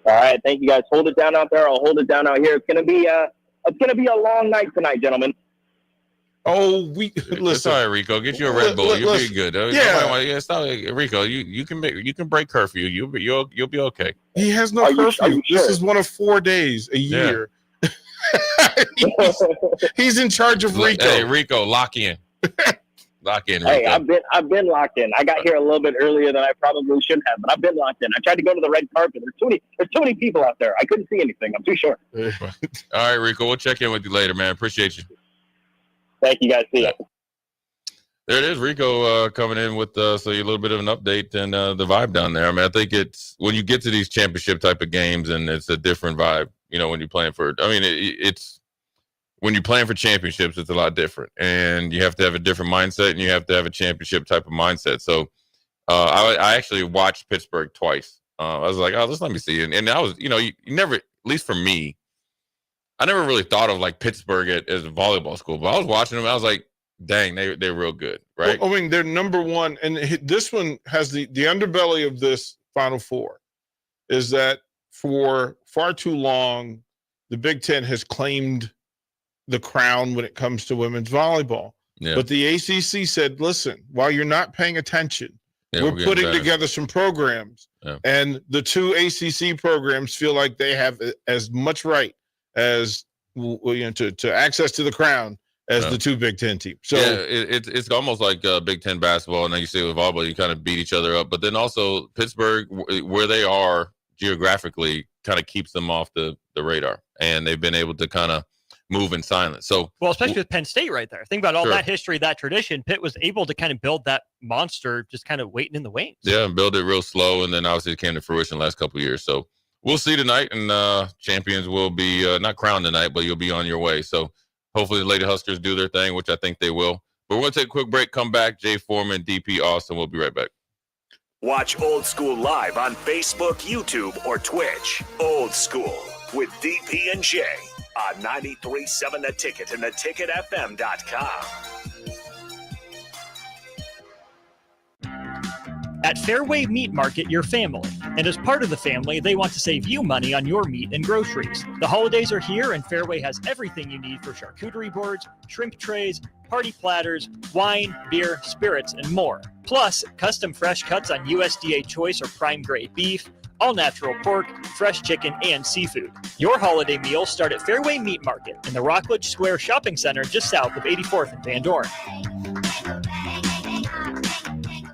S13: All right. Thank you, guys. Hold it down out there. I'll hold it down out here. It's going to be a long night tonight, gentlemen.
S14: Oh, listen.
S5: All right, Rico. Get you a Red Bull. You'll be good.
S14: Yeah.
S5: Stop, Rico. You can break curfew. You'll be okay.
S14: He has no curfew. This is one of 4 days a year. He's in charge of Rico.
S5: Hey, Rico, lock in. Lock in, Rico.
S13: Hey, I've been locked in. I got here a little bit earlier than I probably should have, but I've been locked in. I tried to go to the red carpet. There's too many people out there. I couldn't see anything. I'm too short.
S5: All right, Rico. We'll check in with you later, man. Appreciate you.
S13: Thank you, guys. See ya.
S5: There it is, Rico coming in with so a little bit of an update and the vibe down there. I mean, I think it's when you get to these championship type of games, and it's a different vibe. When you're playing for. I mean, it's when you're playing for championships, it's a lot different, and you have to have a different mindset, and you have to have a championship type of mindset. So, I actually watched Pittsburgh twice. I was like, oh, let me see, and I was, you never, at least for me, I never really thought of like Pittsburgh as a volleyball school, but I was watching them. I was like, dang, they're real good, right?
S14: Well, I mean, they're number one, and this one has the underbelly of this Final Four is that for far too long, the Big Ten has claimed the crown when it comes to women's volleyball. Yeah. But the ACC said, listen, while you're not paying attention, we're putting together some programs, and the 2 ACC programs feel like they have as much right as to access to the crown as the 2 Big Ten teams. So
S5: it's almost like Big Ten basketball, and then you see with volleyball, you kind of beat each other up. But then also Pittsburgh, where they are geographically, kind of keeps them off the radar, and they've been able to kind of move in silence. So,
S7: well, especially with Penn State right there. Think about all that history, that tradition. Pitt was able to kind of build that monster, just kind of waiting in the wings.
S5: Yeah, and build it real slow, and then obviously it came to fruition the last couple of years. So we'll see tonight, and champions will be not crowned tonight, but you'll be on your way. So hopefully the Lady Huskers do their thing, which I think they will. But we're going to take a quick break, come back. Jay Foreman, DP Austin. We'll be right back.
S4: Watch Old School live on Facebook, YouTube, or Twitch. Old School with DP and Jay on 93.7 The Ticket and theticketfm.com.
S7: At Fairway Meat Market, your family. And as part of the family, they want to save you money on your meat and groceries. The holidays are here, and Fairway has everything you need for charcuterie boards, shrimp trays, party platters, wine, beer, spirits, and more. Plus, custom fresh cuts on USDA choice or prime grade beef, all-natural pork, fresh chicken, and seafood. Your holiday meals start at Fairway Meat Market in the Rockledge Square Shopping Center just south of 84th and Van Dorn.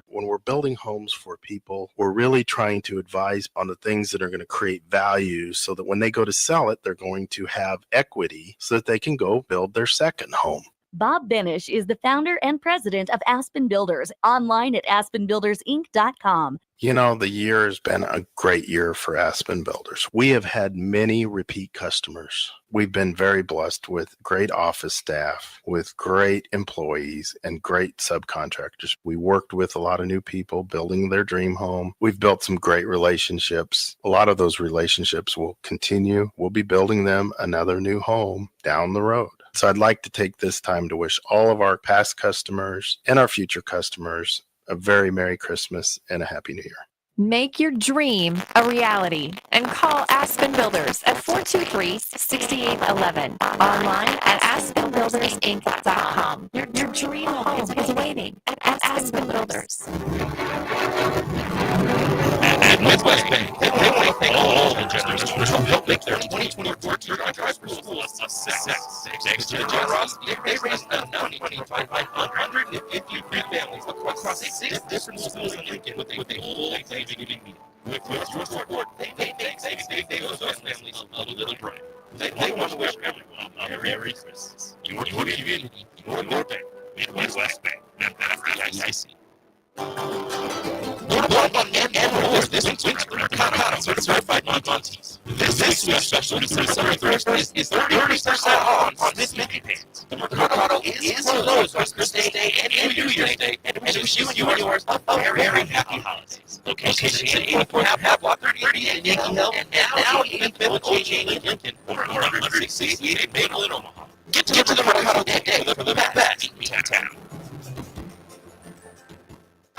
S15: When we're building homes for people, we're really trying to advise on the things that are going to create value so that when they go to sell it, they're going to have equity so that they can go build their second home.
S16: Bob Benish is the founder and president of Aspen Builders, online at aspenbuildersinc.com.
S15: You know, the year has been a great year for Aspen Builders. We have had many repeat customers. We've been very blessed with great office staff, with great employees, and great subcontractors. We worked with a lot of new people building their dream home. We've built some great relationships. A lot of those relationships will continue. We'll be building them another new home down the road. So I'd like to take this time to wish all of our past customers and our future customers a very Merry Christmas and a Happy New Year.
S17: Make your dream a reality and call Aspen Builders at 223-6811. Online at AspenBuildersInc.com. Your dream home is waiting at Aspen Builders.
S5: At Midwest Bank, they thank all the generous to help make their 2024 Tucson Drive for School a success. Thanks to the generosity, they raised enough money to provide 150 families across 6 different schools in Lincoln with a full Thanksgiving meal. With your support, they give those families a little break. They want to wish everyone a Merry Christmas. Your community, your bank, Midwest Bank. That's the ICC. And more this winter at the Mercado Certified Montes. This week's special December 31st is 30% off on Smithy pants. The Mercado is closed on Christmas Day and New Year's Day, and we wish you and yours a very happy holidays. Location at 84 Half Block 38 in Yankee Hill, and now even Bill J.J. Lincoln, or 168 Maple in Omaha. Get to the Mercado today for the best meat in town.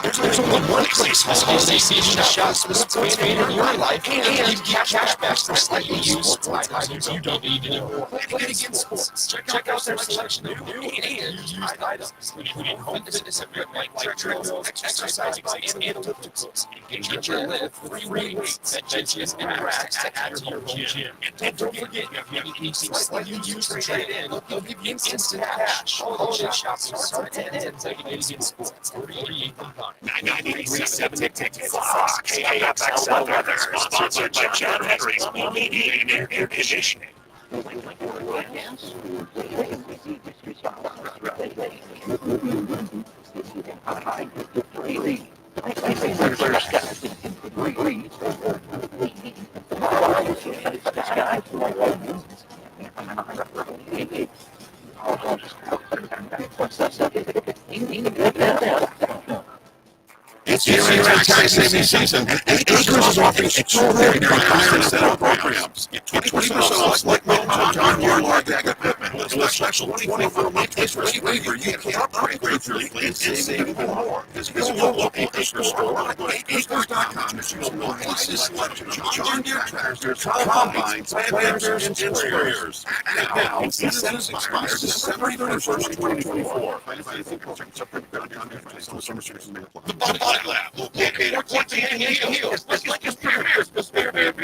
S5: There's only one place this holiday season to shop Smith's made in your life and give cash back for slightly used items you don't need anymore. Play against sports. Check out their selection of new and used items, including home fitness equipment like treadmills, exercise bikes, and ellipticals. And get your lift for free weights, benches, and racks to add to your home gym. And don't forget, if you have anything slightly used to trade in, they'll give you instant cash. All gym shops start at 10 Play against sports. 48.5. 937 Fox KXL Weather, sponsored by John Henry's Heating and Air Conditioning. It's tax saving season, and Acres is offering extraordinary prices and programs. Get 20% off select models of John Deere large ag equipment with a special 24-month interest waiver. You can upgrade your fleet and save even more. Visit your local Acres store at acres.com to choose the nicest selection of John Deere tractors, combines, planters, and sprayers. Act now, incentives expire December 31st, 2024. The Body Lab, located at 14 Yankee Hill, is Lincoln's premier spare lab.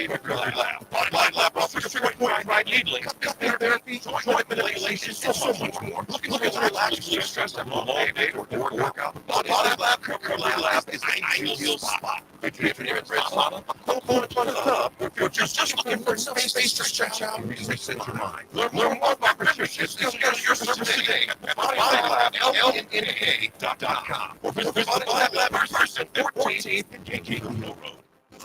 S5: Body Lab offers point right needling, spare therapy, joint manipulation, and so much more. Looking to relax your stress after a long day or workout. Body Lab is an ideal spot. If you're in red spot, don't go to the hub. If you're just looking for some space to stretch out and reset your mind. Learn more about memberships. Discuss your service today at bodylab.com or visit Body Lab person 14th and Yankee Hill Road.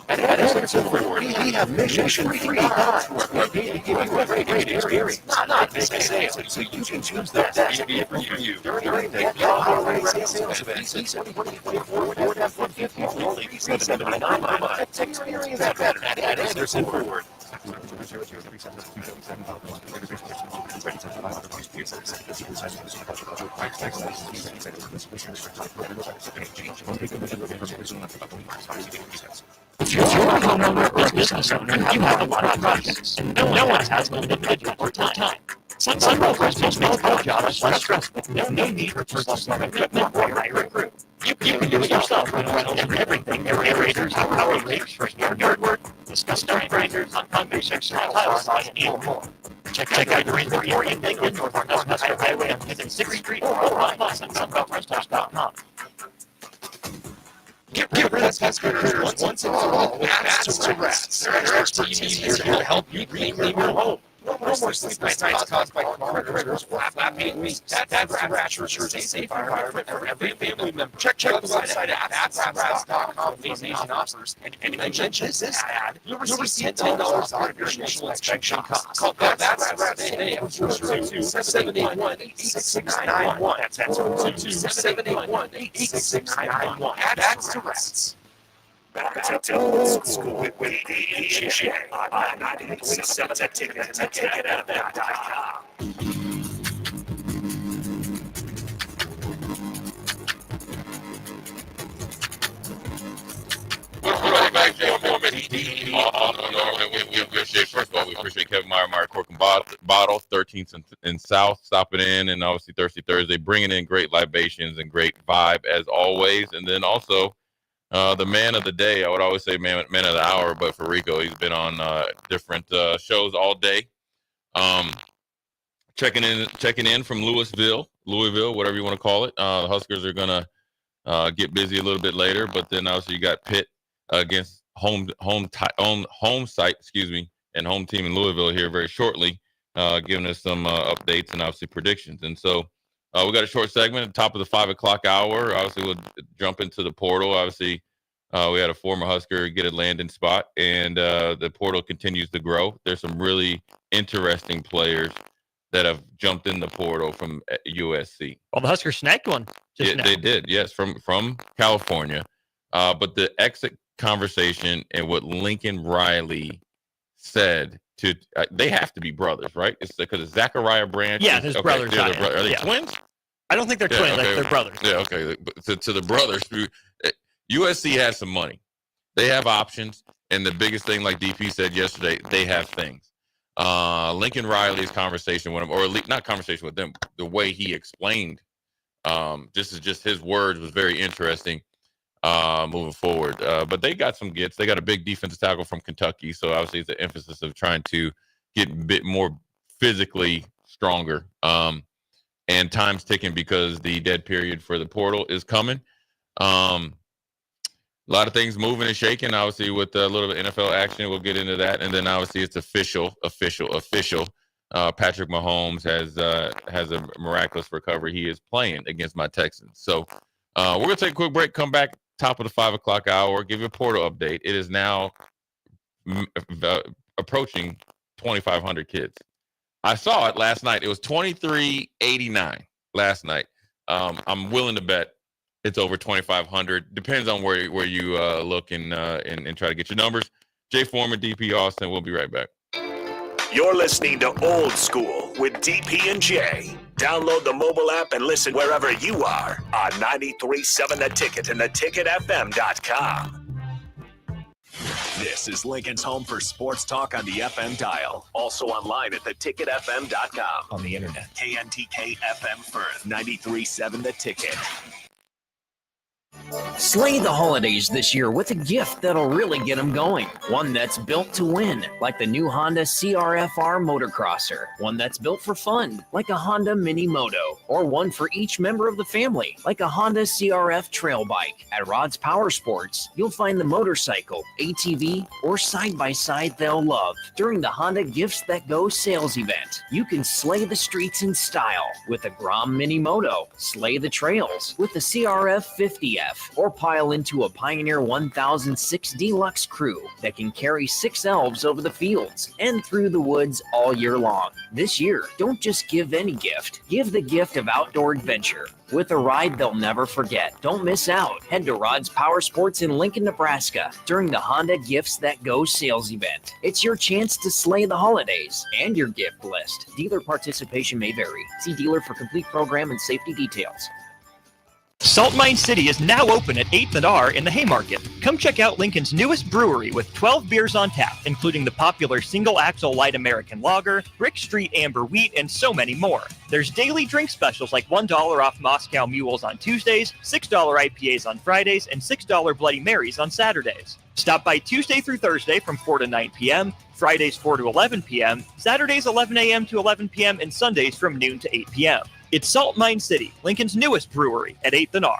S5: At Edison Ford, we have mission-free guides where we give you a great experience, not big sales, so you can choose the best vehicle for you. During the holiday sales events in 2024, Ford F-150 for only $379 per month. Experience that better at Edison Ford. If you're a homeowner or a business owner, you have a lot of projects, and no one has limited budget or time. Some brokers just make our jobs less stressful. There's no need for personal equipment or hire a crew. You can do it yourself with everything: aerators, power rakes for yard work, discuss stone grinders, on basics, tile saws, and more. Check out your inventory in Lincoln or Northwest Highway and visit 6th Street or online on sunbeltrentals.com. Get rid of pest critters once and for all with Bats to Rats. Their expertise here to help you clean your home. No more sleepless nights caused by critters or flat paint. Bats to Rats ensures a safe environment for every family member. Check out the website at batsrats.com for amazing offers. And mention this ad, you'll receive $10 off your initial inspection costs. Call Bats today at 222-781-8691. That's 222-781-8691. Bats to Rats. Back to old school with AHA on 98.7 at ticketfm.com. We're right back there, Foreman. appreciate, first of all, we appreciate Kevin Meyer Cork and Bottle, 13th and South, stopping in, and obviously Thirsty Thursday, bringing in great libations and great vibe as always. And then also the man of the day, I would always say man of the hour, but for Rico, he's been on different shows all day. Checking in from Louisville, whatever you want to call it. The Huskers are going to get busy a little bit later, but then also you got Pitt against home site, and home team in Louisville here very shortly, giving us some updates and obviously predictions. And so we got a short segment at the top of the 5 o'clock hour. Obviously, we'll jump into the portal. Obviously, we had a former Husker get a landing spot, and the portal continues to grow. There's some really interesting players that have jumped in the portal from USC.
S7: Well, the Huskers snagged one.
S5: They did, yes, from California. But the exit conversation and what Lincoln Riley said to they have to be brothers, right? It's because it's Zachariah Branch.
S7: Yeah, his brothers.
S5: Are they twins?
S7: I don't think they're twins.
S5: Okay.
S7: They're brothers.
S5: Yeah, okay. To the brothers, USC has some money. They have options, and the biggest thing, like DP said yesterday, they have things. Lincoln Riley's conversation with him, or not conversation with them, the way he explained, just his words was very interesting. Moving forward, but they got some gets. They got a big defensive tackle from Kentucky, so obviously it's the emphasis of trying to get a bit more physically stronger. And time's ticking because the dead period for the portal is coming. A lot of things moving and shaking, obviously, with a little bit of NFL action. We'll get into that. And then, obviously, it's official. Patrick Mahomes has a miraculous recovery. He is playing against my Texans. So we're going to take a quick break, come back, top of the 5 o'clock hour, give you a portal update. It is now approaching 2,500 kids. I saw it last night. It was 2,389 last night. I'm willing to bet it's over 2,500. Depends on where you look and try to get your numbers. Jay Foreman, DP Austin. We'll be right back.
S4: You're listening to Old School with DP and J. Download the mobile app and listen wherever you are on 93.7 The Ticket and theticketfm.com. This is Lincoln's home for sports talk on the FM dial. Also online at theticketfm.com. On the internet. KNTK FM Firth, 93.7 The Ticket.
S18: Slay the holidays this year with a gift that'll really get them going. One that's built to win, like the new Honda CRF-R Motocrosser. One that's built for fun, like a Honda Mini Moto. Or one for each member of the family, like a Honda CRF Trail Bike. At Rod's Power Sports, you'll find the motorcycle, ATV, or side-by-side they'll love during the Honda Gifts That Go sales event. You can slay the streets in style with a Grom Mini Moto, slay the trails with the CRF 50F, or pile into a Pioneer 1006 Deluxe Crew that can carry 6 elves over the fields and through the woods all year long. This year, don't just give any gift. Give the gift of outdoor adventure with a ride they'll never forget. Don't miss out. Head to Rod's Power Sports in Lincoln, Nebraska during the Honda Gifts That Go sales event. It's your chance to slay the holidays and your gift list. Dealer participation may vary. See dealer for complete program and safety details.
S7: Salt Mine City is now open at 8th and R in the Haymarket. Come check out Lincoln's newest brewery with 12 beers on tap, including the popular Single Axle Light American Lager, Brick Street Amber Wheat, and so many more. There's daily drink specials like $1 off Moscow Mules on Tuesdays, $6 IPAs on Fridays, and $6 Bloody Marys on Saturdays. Stop by Tuesday through Thursday from 4 to 9 p.m., Fridays 4 to 11 p.m., Saturdays 11 a.m. to 11 p.m., and Sundays from noon to 8 p.m. It's Salt Mine City, Lincoln's newest brewery at 8th and R.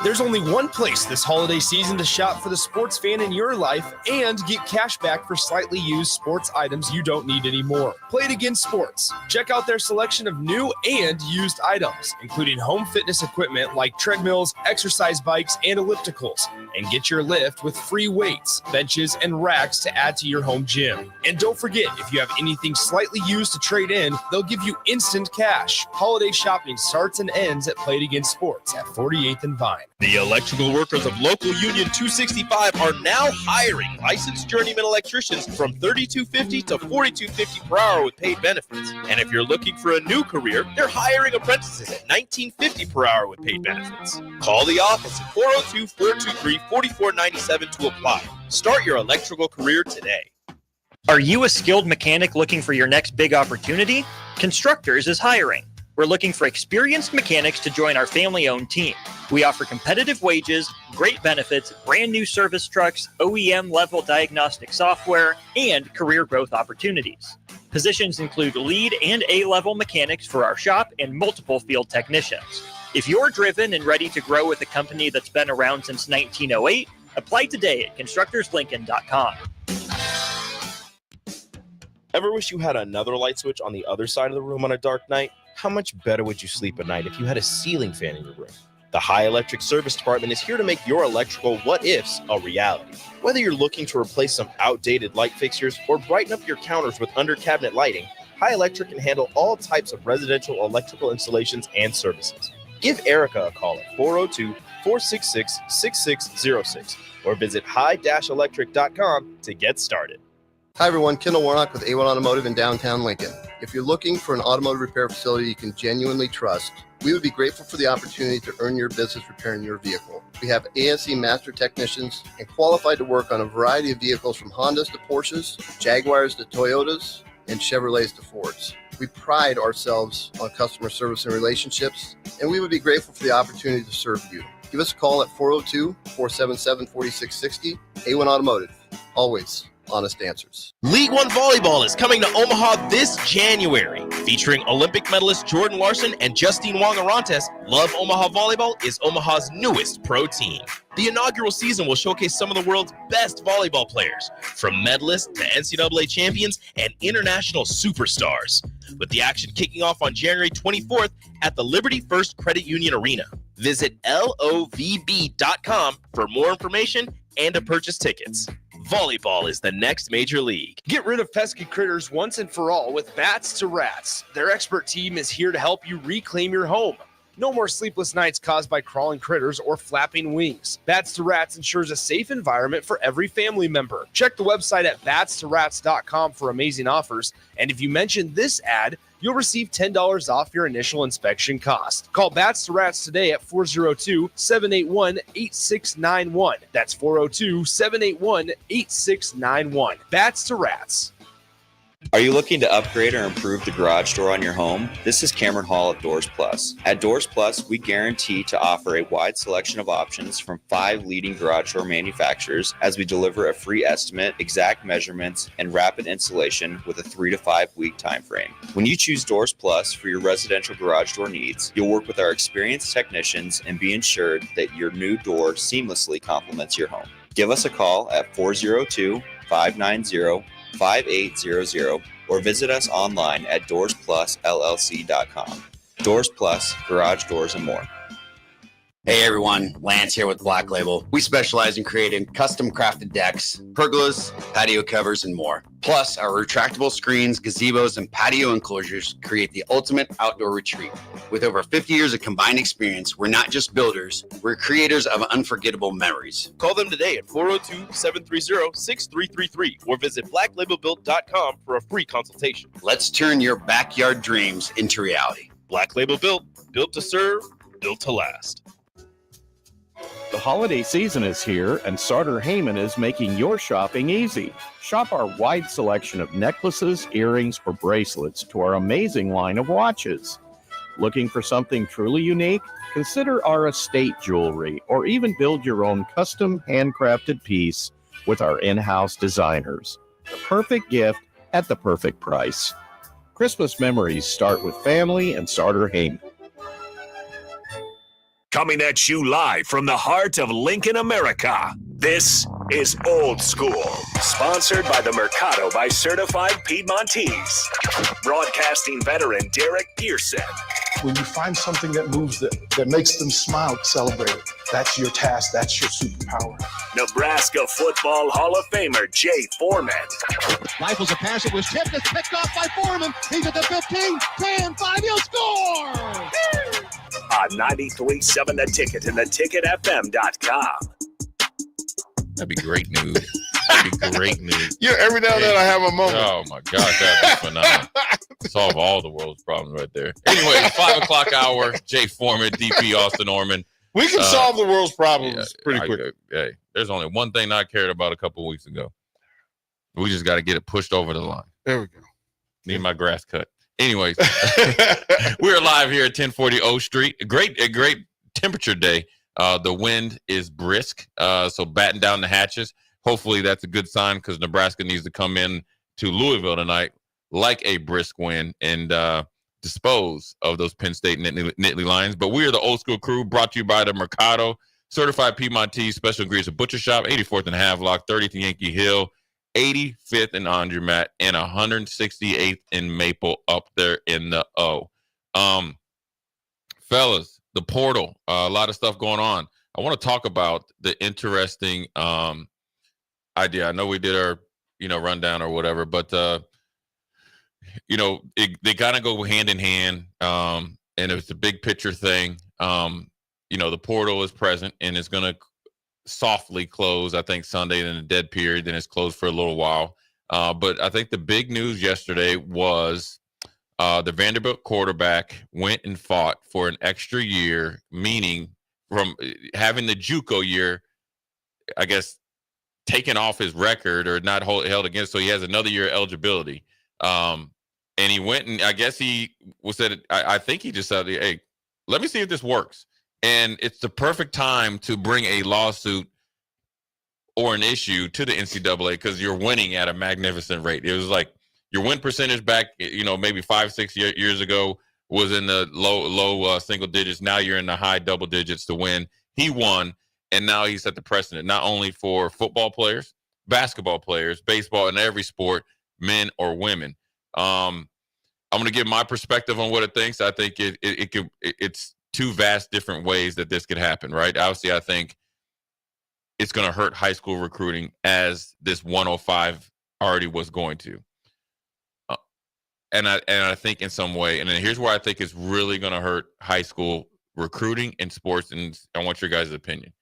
S19: There's only one place this holiday season to shop for the sports fan in your life and get cash back for slightly used sports items you don't need anymore. Play It Again Sports. Check out their selection of new and used items, including home fitness equipment like treadmills, exercise bikes, and ellipticals. And get your lift with free weights, benches, and racks to add to your home gym. And don't forget, if you have anything slightly used to trade in, they'll give you instant cash. Holiday shopping starts and ends at Play It Again Sports at 48th and Vine.
S9: The electrical workers of Local Union 265 are now hiring licensed journeyman electricians from $32.50 to $42.50 per hour with paid benefits. And if you're looking for a new career, they're hiring apprentices at $19.50 per hour with paid benefits. Call the office at 402-423-4497 to apply. Start your electrical career today.
S7: Are you a skilled mechanic looking for your next big opportunity? Constructors is hiring. We're looking for experienced mechanics to join our family-owned team. We offer competitive wages, great benefits, brand new service trucks, OEM-level diagnostic software, and career growth opportunities. Positions include lead and A-level mechanics for our shop and multiple field technicians. If you're driven and ready to grow with a company that's been around since 1908, apply today at constructorslincoln.com.
S9: Ever wish you had another light switch on the other side of the room on a dark night? How much better would you sleep at night if you had a ceiling fan in your room? The High Electric Service Department is here to make your electrical what-ifs a reality. Whether you're looking to replace some outdated light fixtures or brighten up your counters with under-cabinet lighting, High Electric can handle all types of residential electrical installations and services. Give Erica a call at 402-466-6606 or visit high-electric.com to get started.
S20: Hi everyone, Kendall Warnock with A1 Automotive in downtown Lincoln. If you're looking for an automotive repair facility you can genuinely trust, we would be grateful for the opportunity to earn your business repairing your vehicle. We have ASE master technicians and qualified to work on a variety of vehicles from Hondas to Porsches, Jaguars to Toyotas, and Chevrolets to Fords. We pride ourselves on customer service and relationships, and we would be grateful for the opportunity to serve you. Give us a call at 402-477-4660. A1 Automotive, always honest answers.
S9: League One Volleyball is coming to Omaha this January. Featuring Olympic medalist Jordan Larson and Justine Wong-Arantes, Love Omaha Volleyball is Omaha's newest pro team. The inaugural season will showcase some of the world's best volleyball players, from medalists to NCAA champions and international superstars, with the action kicking off on January 24th at the Liberty First Credit Union Arena. Visit lovb.com for more information and to purchase tickets. Volleyball is the next major league.
S19: Get rid of pesky critters once and for all with Bats to Rats. Their expert team is here to help you reclaim your home. No more sleepless nights caused by crawling critters or flapping wings. Bats to Rats ensures a safe environment for every family member. Check the website at batstoRats.com for amazing offers. And if you mention this ad, you'll receive $10 off your initial inspection cost. Call Bats to Rats today at 402-781-8691. That's 402-781-8691. Bats to Rats.
S3: Are you looking to upgrade or improve the garage door on your home? This is Cameron Hall of Doors Plus. At Doors Plus, we guarantee to offer a wide selection of options from 5 leading garage door manufacturers as we deliver a free estimate, exact measurements, and rapid installation with a 3 to 5 week time frame. When you choose Doors Plus for your residential garage door needs, you'll work with our experienced technicians and be ensured that your new door seamlessly complements your home. Give us a call at 402-590-5800 or visit us online at doorsplusllc.com. Doors Plus, garage doors and more.
S21: Hey everyone, Lance here with Black Label. We specialize in creating custom crafted decks, pergolas, patio covers, and more. Plus, our retractable screens, gazebos, and patio enclosures create the ultimate outdoor retreat. With over 50 years of combined experience, we're not just builders, we're creators of unforgettable memories.
S9: Call them today at 402-730-6333 or visit blacklabelbuilt.com for a free consultation.
S21: Let's turn your backyard dreams into reality.
S9: Black Label Built, built to serve, built to last.
S22: The holiday season is here, and Sartor Heyman is making your shopping easy. Shop our wide selection of necklaces, earrings, or bracelets to our amazing line of watches. Looking for something truly unique? Consider our estate jewelry, or even build your own custom handcrafted piece with our in-house designers. The perfect gift at the perfect price. Christmas memories start with family and Sartor Heyman.
S4: Coming at you live from the heart of Lincoln, America. This is Old School, sponsored by the Mercado by Certified Piedmontese. Broadcasting veteran Derek Pearson.
S11: When you find something that moves that makes them smile, celebrate it. That's your task. That's your superpower.
S4: Nebraska Football Hall of Famer Jay Foreman.
S12: Rifles a pass. It was tipped. It's picked off by Foreman. He's at the 15, 10, 5. He'll score!
S4: On 93.7 The Ticket and theticketfm.com.
S5: That'd be great news. That'd be great news.
S14: Yeah, every now and then I have a moment.
S5: Oh my gosh, that'd be phenomenal. Solve all the world's problems right there. Anyway, 5 o'clock hour. Jay Foreman, DP Austin Orman.
S14: We can solve the world's problems pretty quick.
S5: Hey, there's only one thing I cared about a couple weeks ago. We just got to get it pushed over the line.
S14: There we go.
S5: Need my grass cut. Anyways, we're live here at 1040 O Street. A great temperature day. The wind is brisk, so batten down the hatches. Hopefully that's a good sign because Nebraska needs to come in to Louisville tonight like a brisk wind and dispose of those Penn State Nittany Lions. But we are the Old School Crew, brought to you by the Mercado, certified Piedmontese, special ingredients Butcher Shop, 84th and Havelock, 30th and Yankee Hill, 85th and Andremat, and 168th in Maple up there in the O. Fellas, the portal, a lot of stuff going on. I want to talk about the interesting idea. I know we did our, rundown or whatever, but they kind of go hand in hand. And it's a big picture thing. The portal is present and it's going to softly close, I think, Sunday in a dead period, then it's closed for a little while. But I think the big news yesterday was the Vanderbilt quarterback went and fought for an extra year, meaning from having the JUCO year, I guess, taken off his record or not held against, so he has another year of eligibility. And he went and I guess he said, I think he just said, hey, let me see if this works. And it's the perfect time to bring a lawsuit or an issue to the NCAA because you're winning at a magnificent rate. It was like your win percentage back, maybe 5-6 years ago was in the low single digits. Now you're in the high double digits to win. He won, and now he set the precedent not only for football players, basketball players, baseball, and every sport, men or women. I'm going to give my perspective on what it thinks. I think it's two vast different ways that this could happen, right? Obviously, I think it's going to hurt high school recruiting as this 105 already was going to. And I think in some way, and then here's where I think it's really going to hurt high school recruiting and sports, and I want your guys' opinion.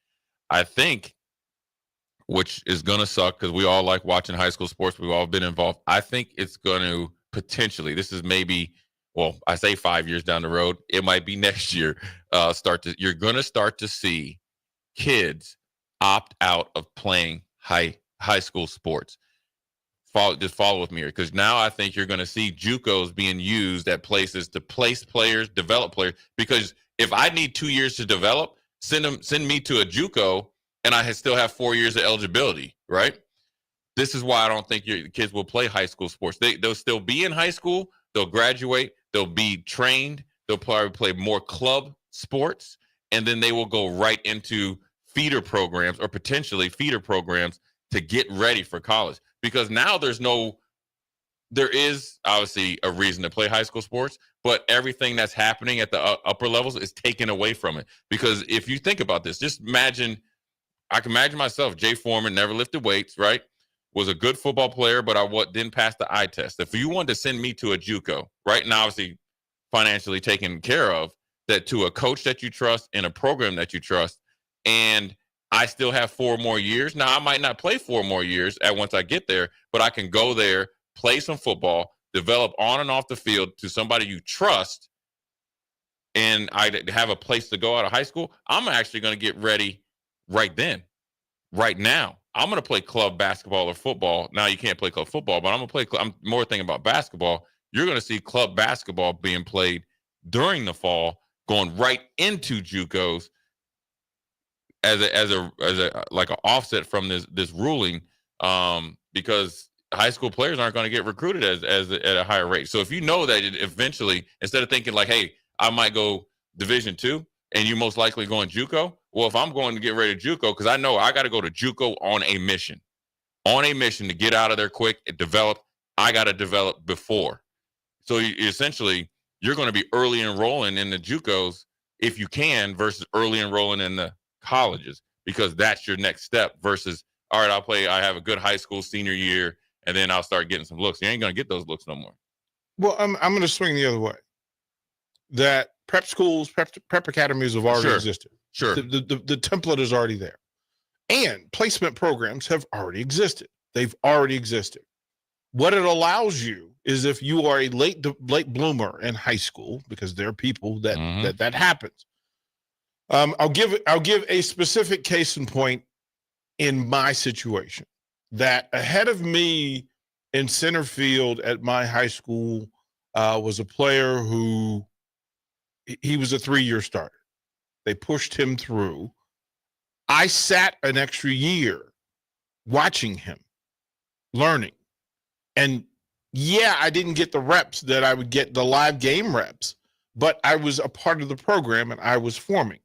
S5: I think, which is going to suck because we all like watching high school sports. We've all been involved. I think it's going to potentially, this is maybe, well, I say 5 years down the road, it might be next year, you're going to start to see kids opt out of playing high school sports. Just follow with me here, because now I think you're going to see JUCOs being used at places to place players, develop players. Because if I need 2 years to develop, send me to a JUCO, and I still have 4 years of eligibility, right? This is why I don't think your kids will play high school sports. They'll still be in high school. They'll graduate. They'll be trained. They'll probably play more club sports, and then they will go right into feeder programs or potentially feeder programs to get ready for college. Because now there is obviously a reason to play high school sports, but everything that's happening at the upper levels is taken away from it. Because if you think about this, just imagine, I can imagine myself, Jay Foreman, never lifted weights, right? Was a good football player, but didn't pass the eye test. If you wanted to send me to a JUCO, right, and obviously financially taken care of, that to a coach that you trust in a program that you trust, and I still have 4 more years. Now, I might not play 4 more years once I get there, but I can go there, play some football, develop on and off the field to somebody you trust, and I have a place to go out of high school. I'm actually going to get ready right then, right now. I'm going to play club basketball or football. Now, you can't play club football, but I'm more thinking about basketball. You're going to see club basketball being played during the fall, going right into JUCOs, as a like an offset from this ruling, because high school players aren't going to get recruited at a higher rate. So if you know that eventually, instead of thinking like, hey, I might go Division II, and you most likely going JUCO. Well, if I'm going to get ready to JUCO, because I know I got to go to JUCO on a mission to get out of there quick and develop. I got to develop before. So essentially, you're going to be early enrolling in the JUCOs if you can, versus early enrolling in the colleges, because that's your next step versus, all right, I have a good high school senior year, and then I'll start getting some looks. You ain't going to get those looks no more.
S14: Well, I'm going to swing the other way. That prep schools, prep academies have already existed.
S5: Sure.
S14: The template is already there. And placement programs have already existed. They've already existed. What it allows you is, if you are a late bloomer in high school, because there are people that happens. I'll give a specific case in point in my situation. that ahead of me in center field at my high school was a player who he was a 3-year starter. They pushed him through. I sat an extra year watching him, learning. And yeah, I didn't get the reps that I would get, the live game reps, but I was a part of the program and I was forming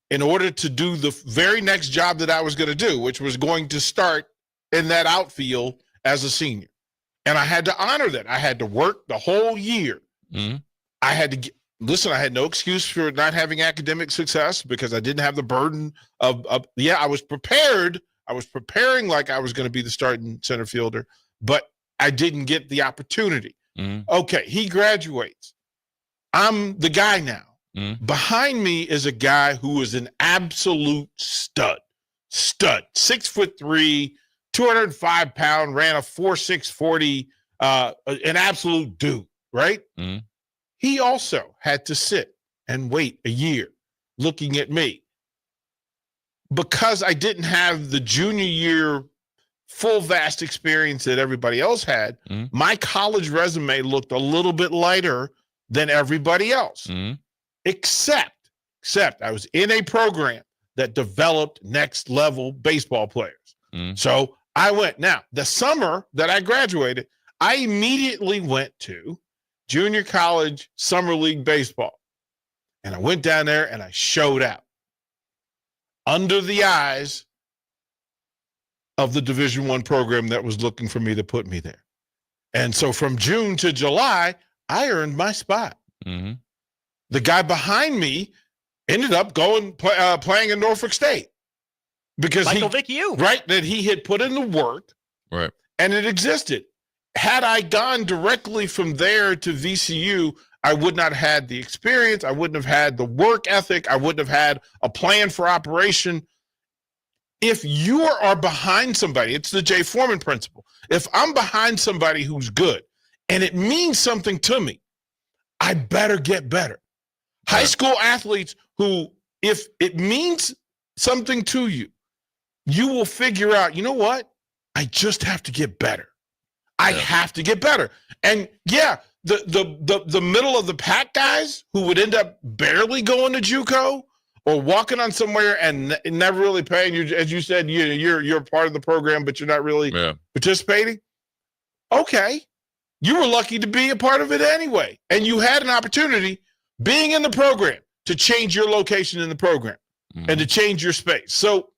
S14: in order to do the very next job that I was going to do, which was going to start in that outfield as a senior. And I had to honor that. I had to work the whole year.
S5: Mm-hmm.
S14: I had to listen, I had no excuse for not having academic success because I didn't have the burden of I was prepared. I was preparing like I was going to be the starting center fielder, but I didn't get the opportunity.
S5: Mm-hmm.
S14: Okay, he graduates. I'm the guy now.
S5: Mm-hmm.
S14: Behind me is a guy who is an absolute stud. 6'3", 205 pound, ran a 4.6 40, an absolute dude, right?
S5: Mm-hmm.
S14: He also had to sit and wait a year looking at me because I didn't have the junior year full vast experience that everybody else had.
S5: Mm-hmm.
S14: My college resume looked a little bit lighter than everybody else, except I was in a program that developed next level baseball players. So I went. Now, the summer that I graduated, I immediately went to junior college summer league baseball. And I went down there and I showed out under the eyes of the Division I program that was looking for me to put me there. And so from June to July, I earned my spot.
S5: Mm-hmm.
S14: The guy behind me ended up going playing in Norfolk State because that he had put in the work,
S5: right,
S14: and it existed. Had I gone directly from there to VCU, I would not have had the experience. I wouldn't have had the work ethic. I wouldn't have had a plan for operation. If you are behind somebody, it's the Jay Foreman principle. If I'm behind somebody who's good and it means something to me, I better get better. High school athletes who, if it means something to you, you will figure out, you know what? I just have to get better. I have to get better. And yeah, the middle of the pack guys who would end up barely going to JUCO or walking on somewhere and never really paying you, as you said, you're part of the program, but you're not really participating. Okay, you were lucky to be a part of it anyway, and you had an opportunity being in the program to change your location in the program and to change your space. So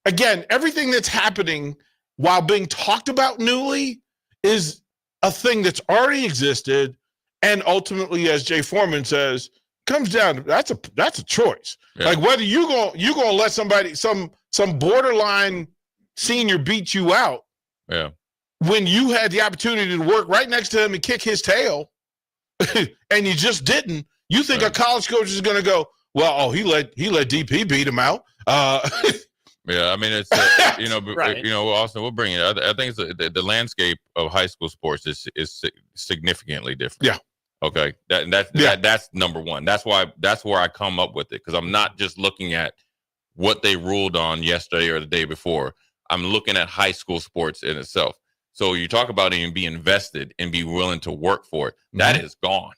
S14: again, everything that's happening while being talked about newly is a thing that's already existed, and ultimately, as Jay Foreman says, comes down to that's a choice.
S5: Yeah.
S14: Like whether you gonna let somebody some borderline senior beat you out, when you had the opportunity to work right next to him and kick his tail, and you just didn't. You think a college coach is gonna go, well, he let DP beat him out.
S5: Yeah, I mean, it's
S7: Right.
S5: Austin, we'll bring it. I think it's the landscape of high school sports is significantly different.
S14: Yeah.
S5: Okay. That's number one. That's where I come up with it, because I'm not just looking at what they ruled on yesterday or the day before. I'm looking at high school sports in itself. So you talk about even be invested and be willing to work for it. That is gone.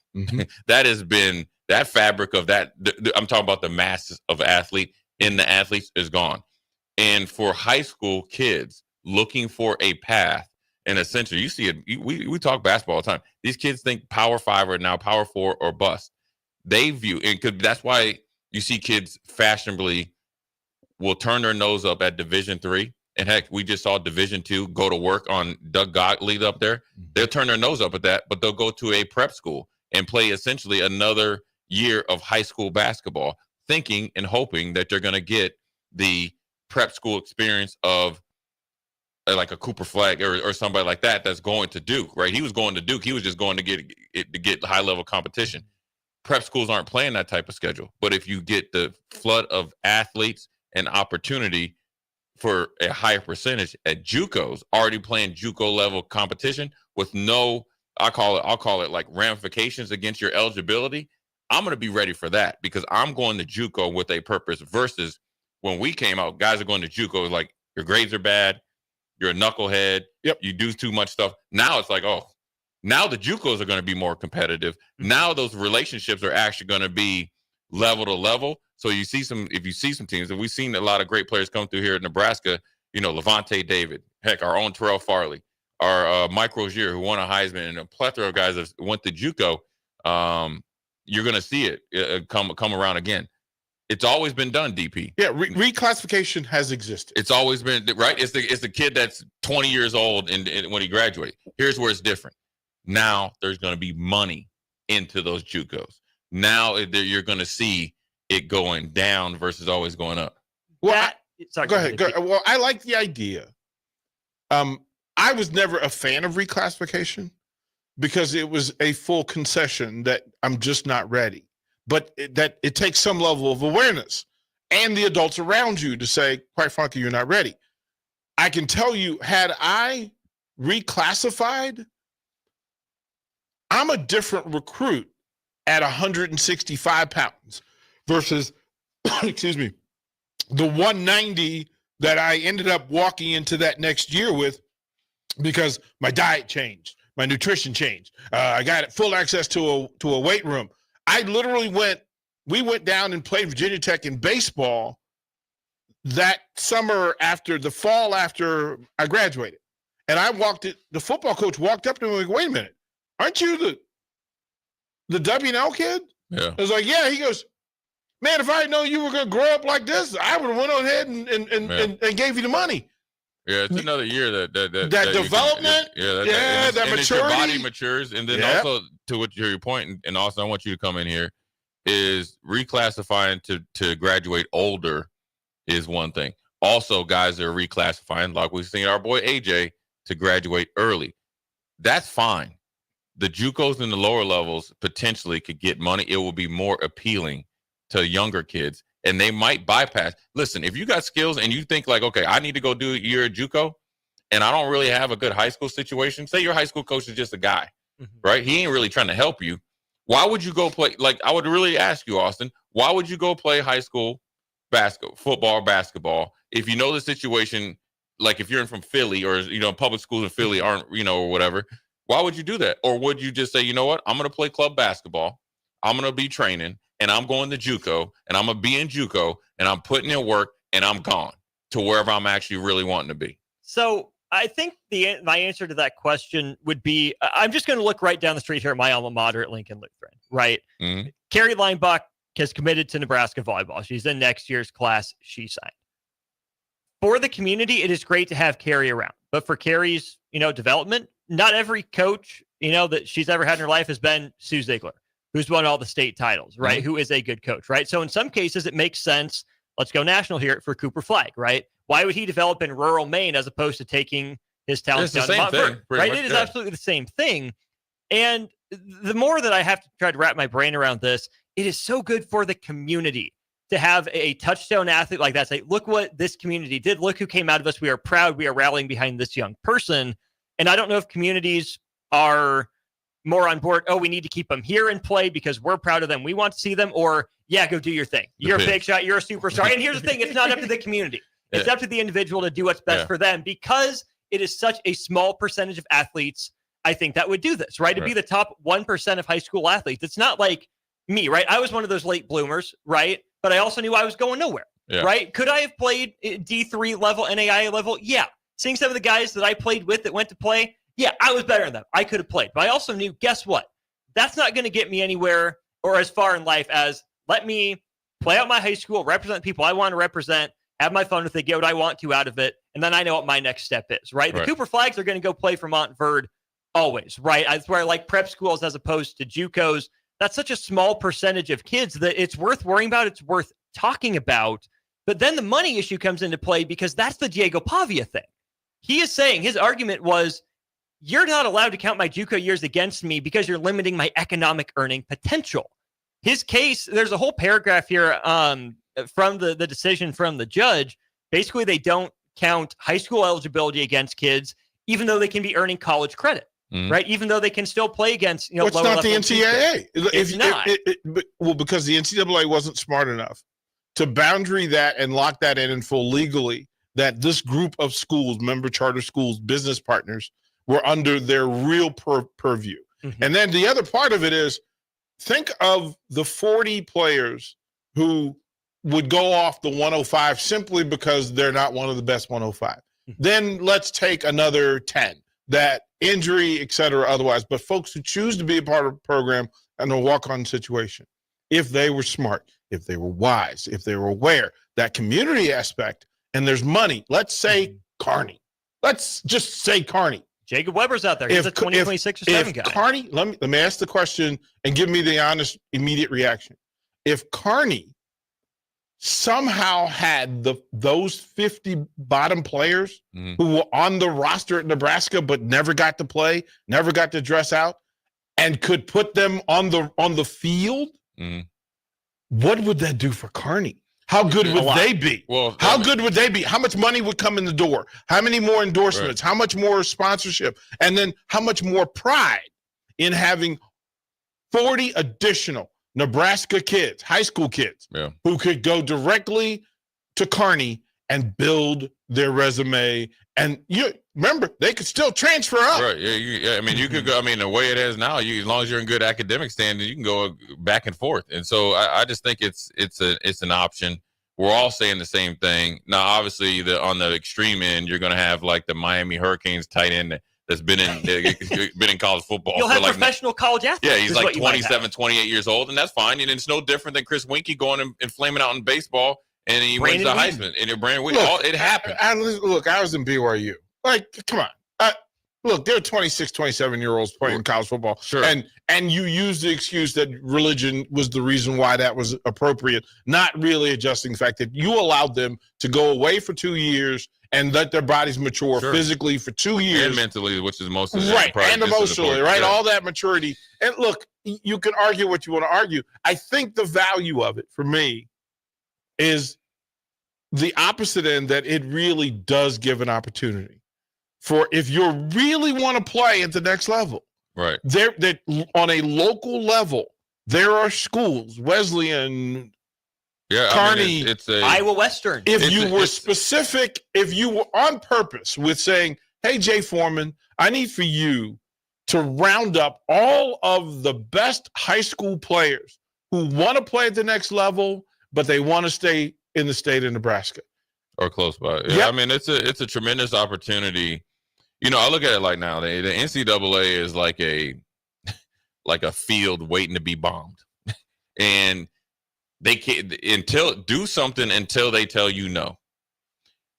S5: That has been that fabric of that. I'm talking about the masses of athlete in the athletes is gone. And for high school kids looking for a path, and essentially, you see it. We talk basketball all the time. These kids think Power 5 or now Power 4 or bust. They view, and that's why you see kids fashionably will turn their nose up at Division III. And heck, we just saw Division II go to work on Doug Gottlieb up there. They'll turn their nose up at that, but they'll go to a prep school and play essentially another year of high school basketball, thinking and hoping that they're going to get the prep school experience of like a Cooper Flagg or somebody like that that's going to Duke, right? He was going to Duke. He was just going to get high level competition. Prep schools aren't playing that type of schedule. But if you get the flood of athletes and opportunity for a higher percentage at JUCOs, already playing JUCO level competition with no, I'll call it like ramifications against your eligibility, I'm going to be ready for that, because I'm going to JUCO with a purpose versus when we came out, guys are going to JUCO like your grades are bad, you're a knucklehead.
S14: Yep.
S5: You do too much stuff. Now it's like, oh, now the JUCOs are going to be more competitive. Now those relationships are actually going to be level to level. So if you see some teams, and we've seen a lot of great players come through here in Nebraska, Levante David, heck, our own Terrell Farley, our Mike Rozier, who won a Heisman, and a plethora of guys that went to JUCO. You're going to see it come around again. It's always been done, DP.
S14: Yeah, reclassification has existed.
S5: It's always been, right? It's the kid that's 20 years old and when he graduated. Here's where it's different. Now there's going to be money into those JUCOs. Now you're going to see it going down versus always going up.
S14: Well, go ahead. Well, I like the idea. I was never a fan of reclassification because it was a full concession that I'm just not ready. But that it takes some level of awareness and the adults around you to say, quite frankly, you're not ready. I can tell you, had I reclassified, I'm a different recruit at 165 pounds versus, excuse me, the 190 that I ended up walking into that next year with because my diet changed, my nutrition changed. I got full access to a weight room. I literally we went down and played Virginia Tech in baseball that summer the fall after I graduated. And the football coach walked up to me and like, wait a minute, aren't you the W&L kid?
S5: Yeah.
S14: I was like, yeah. He goes, man, if I had known you were going to grow up like this, I would have went on ahead and gave you the money.
S5: Yeah, it's another year that
S14: development. That maturity.
S5: Your body matures, and then also to your point, and also I want you to come in here, is reclassifying to graduate older is one thing. Also, guys are reclassifying, like we've seen our boy AJ, to graduate early. That's fine. The JUCOs in the lower levels potentially could get money. It will be more appealing to younger kids. And they might bypass. Listen, if you got skills and you think like, okay, I need to go do a year at JUCO and I don't really have a good high school situation. Say your high school coach is just a guy, right? He ain't really trying to help you. Why would you go play? Like, I would really ask you, Austin, why would you go play high school football or basketball if you know the situation, like if you're from Philly or, public schools in Philly aren't, or whatever, why would you do that? Or would you just say, you know what, I'm going to play club basketball. I'm going to be training. And I'm going to JUCO, and I'm going to be in JUCO, and I'm putting in work, and I'm gone to wherever I'm actually really wanting to be.
S7: So I think my answer to that question would be, I'm just going to look right down the street here at my alma mater at Lincoln Lutheran, right? Mm-hmm. Carrie Leinbach has committed to Nebraska volleyball. She's in next year's class. She signed. For the community, it is great to have Carrie around. But for Carrie's, development, not every coach, that she's ever had in her life has been Sue Ziegler, who's won all the state titles, right? Mm-hmm. Who is a good coach, right? So in some cases, it makes sense. Let's go national here for Cooper Flagg, right? Why would he develop in rural Maine as opposed to taking his talents down to Montford, right? It is absolutely the same thing. And the more that I have to try to wrap my brain around this, it is so good for the community to have a touchdown athlete like that. Say, look what this community did. Look who came out of us. We are proud. We are rallying behind this young person. And I don't know if communities are more on board. Oh, we need to keep them here and play because we're proud of them. We want to see them. Or, yeah, go do your thing. You're a big shot. You're a superstar. And here's the thing. It's not up to the community. It's up to the individual to do what's best for them because it is such a small percentage of athletes, I think, that would do this, right? To be the top 1% of high school athletes. It's not like me, right? I was one of those late bloomers, right? But I also knew I was going nowhere, right? Could I have played D3 level, NAIA level? Yeah. Seeing some of the guys that I played with that went to play, yeah, I was better than them. I could have played. But I also knew, guess what? That's not going to get me anywhere or as far in life as let me play out my high school, represent people I want to represent, have my fun with it, get what I want to out of it, and then I know what my next step is, right? The Cooper Flaggs are going to go play for Montverde always, right? That's where I like prep schools as opposed to JUCOs. That's such a small percentage of kids that it's worth worrying about. It's worth talking about. But then the money issue comes into play because that's the Diego Pavia thing. He is saying, his argument was, you're not allowed to count my JUCO years against me because you're limiting my economic earning potential. His case, there's a whole paragraph here from the decision from the judge. Basically, they don't count high school eligibility against kids, even though they can be earning college credit, right? Even though they can still play against,
S14: it's not the NCAA.
S7: It's not.
S14: Well, because the NCAA wasn't smart enough to boundary that and lock that in full legally that this group of schools, member charter schools, business partners, were under their real purview.
S7: Mm-hmm.
S14: And then the other part of it is, think of the 40 players who would go off the 105 simply because they're not one of the best 105. Mm-hmm. Then let's take another 10, that injury, et cetera, otherwise. But folks who choose to be a part of the program and a walk-on situation, if they were smart, if they were wise, if they were aware, that community aspect, and there's money. Let's say Carney. Let's just say Carney.
S7: Jacob Weber's out there. He's a 2026 or 7 guy.
S14: Carney, let me ask the question and give me the honest, immediate reaction. If Carney somehow had those 50 bottom players who were on the roster at Nebraska but never got to play, never got to dress out, and could put them on the field, what would that do for Carney? How good would they be?
S5: Well,
S14: how good would they be? How much money would come in the door? How many more endorsements?
S5: Right.
S14: How much more sponsorship? And then how much more pride in having 40 additional Nebraska kids, high school kids, who could go directly to Kearney and build their resume. And you remember, they could still transfer up.
S5: Right. Yeah. I mean, you could go. I mean, the way it is now, as long as you're in good academic standing, you can go back and forth. And so I just think it's an option. We're all saying the same thing. Now, obviously, on the extreme end, you're going to have like the Miami Hurricanes tight end that's been in college football.
S7: You'll have
S5: like
S7: professional college athletes.
S5: Yeah, he's like 27, 28 years old, and that's fine. And it's no different than Chris Winkie going and flaming out in baseball. And he wins the Heisman. And Brandon Wheat, it happened.
S14: I was in BYU. Like, come on. Look, there are 26, 27-year-olds playing college football.
S5: Sure.
S14: And you use the excuse that religion was the reason why that was appropriate, not really adjusting the fact that you allowed them to go away for 2 years and let their bodies mature physically for 2 years.
S5: And mentally, which is most of it.
S14: Right, and emotionally, right?
S5: Yeah.
S14: All that maturity. And look, you can argue what you want to argue. I think the value of it, for me, is the opposite end, that it really does give an opportunity for, if you really want to play at the next level.
S5: Right.
S14: That on a local level, there are schools, Wesleyan, Kearney,
S5: it's a
S7: Iowa Western.
S14: If you were specific, if you were on purpose with saying, hey, Jay Foreman, I need for you to round up all of the best high school players who want to play at the next level, but they want to stay in the state of Nebraska.
S5: Or close by. Yeah, I mean, it's a tremendous opportunity. You know, I look at it like now, the NCAA is like a field waiting to be bombed. And they can't do something until they tell you no.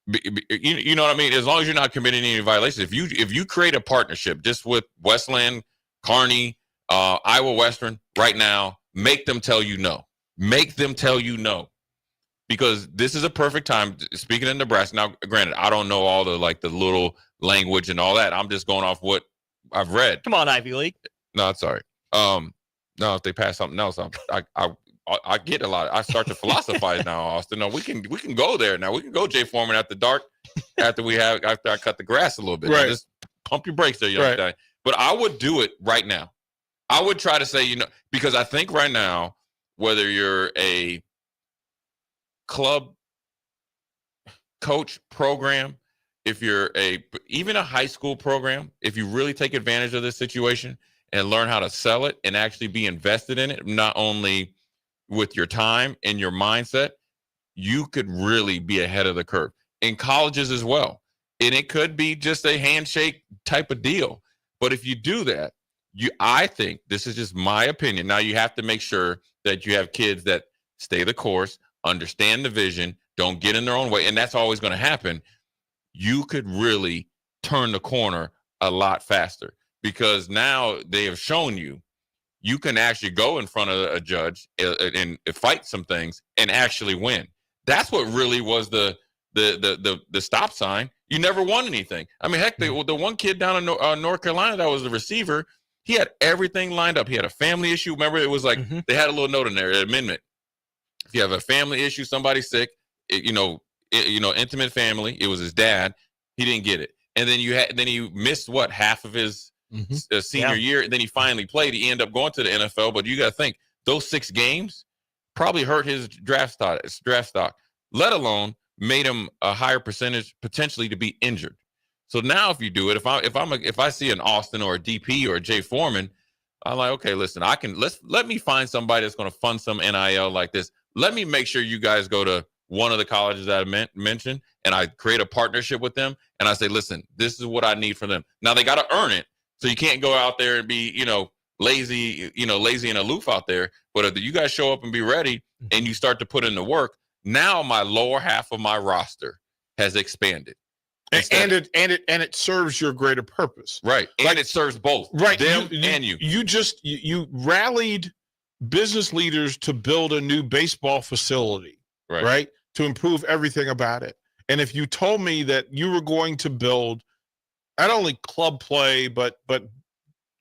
S5: You know what I mean? As long as you're not committing any violations. If you create a partnership just with Westland, Kearney, Iowa Western right now, make them tell you no. Make them tell you no. Because this is a perfect time. Speaking of Nebraska, now, granted, I don't know all the little language and all that. I'm just going off what I've read.
S7: Come on, Ivy League.
S5: No, it's sorry. No, if they pass something else, I get a lot. I start to philosophize now, Austin. No, we can go there now. We can go Jay Foreman after dark, after I cut the grass a little bit.
S14: Right.
S5: Just pump your brakes there, young guy. But I would do it right now. I would try to say, because I think right now, whether you're a club coach program, if you're even a high school program, if you really take advantage of this situation and learn how to sell it and actually be invested in it, not only with your time and your mindset, you could really be ahead of the curve in colleges as well. And it could be just a handshake type of deal. But if you do that, I think, this is just my opinion. Now you have to make sure that you have kids that stay the course, understand the vision, don't get in their own way. And that's always going to happen. You could really turn the corner a lot faster, because now they have shown you can actually go in front of a judge and fight some things and actually win. That's what really was the stop sign. You never won anything. I mean, heck, the one kid down in North Carolina that was the receiver, he had everything lined up. He had a family issue. Remember, it was like they had a little note in there, an amendment. If you have a family issue, somebody sick, intimate family, it was his dad, he didn't get it. And then he missed half of his senior year, and then he finally played. He ended up going to the NFL, but you got to think, those 6 games probably hurt his draft stock, let alone made him a higher percentage potentially to be injured. So now if you do it, if I see an Austin or a DP or a Jay Foreman, I'm like, okay, listen, let me find somebody that's going to fund some NIL like this. Let me make sure you guys go to one of the colleges that I mentioned, and I create a partnership with them, and I say, listen, this is what I need from them. Now they got to earn it, so you can't go out there and be, lazy and aloof out there. But if you guys show up and be ready, and you start to put in the work, now my lower half of my roster has expanded.
S14: And it serves your greater purpose,
S5: right? And it serves both,
S14: right?
S5: Them and you.
S14: You rallied business leaders to build a new baseball facility, right? To improve everything about it. And if you told me that you were going to build not only club play but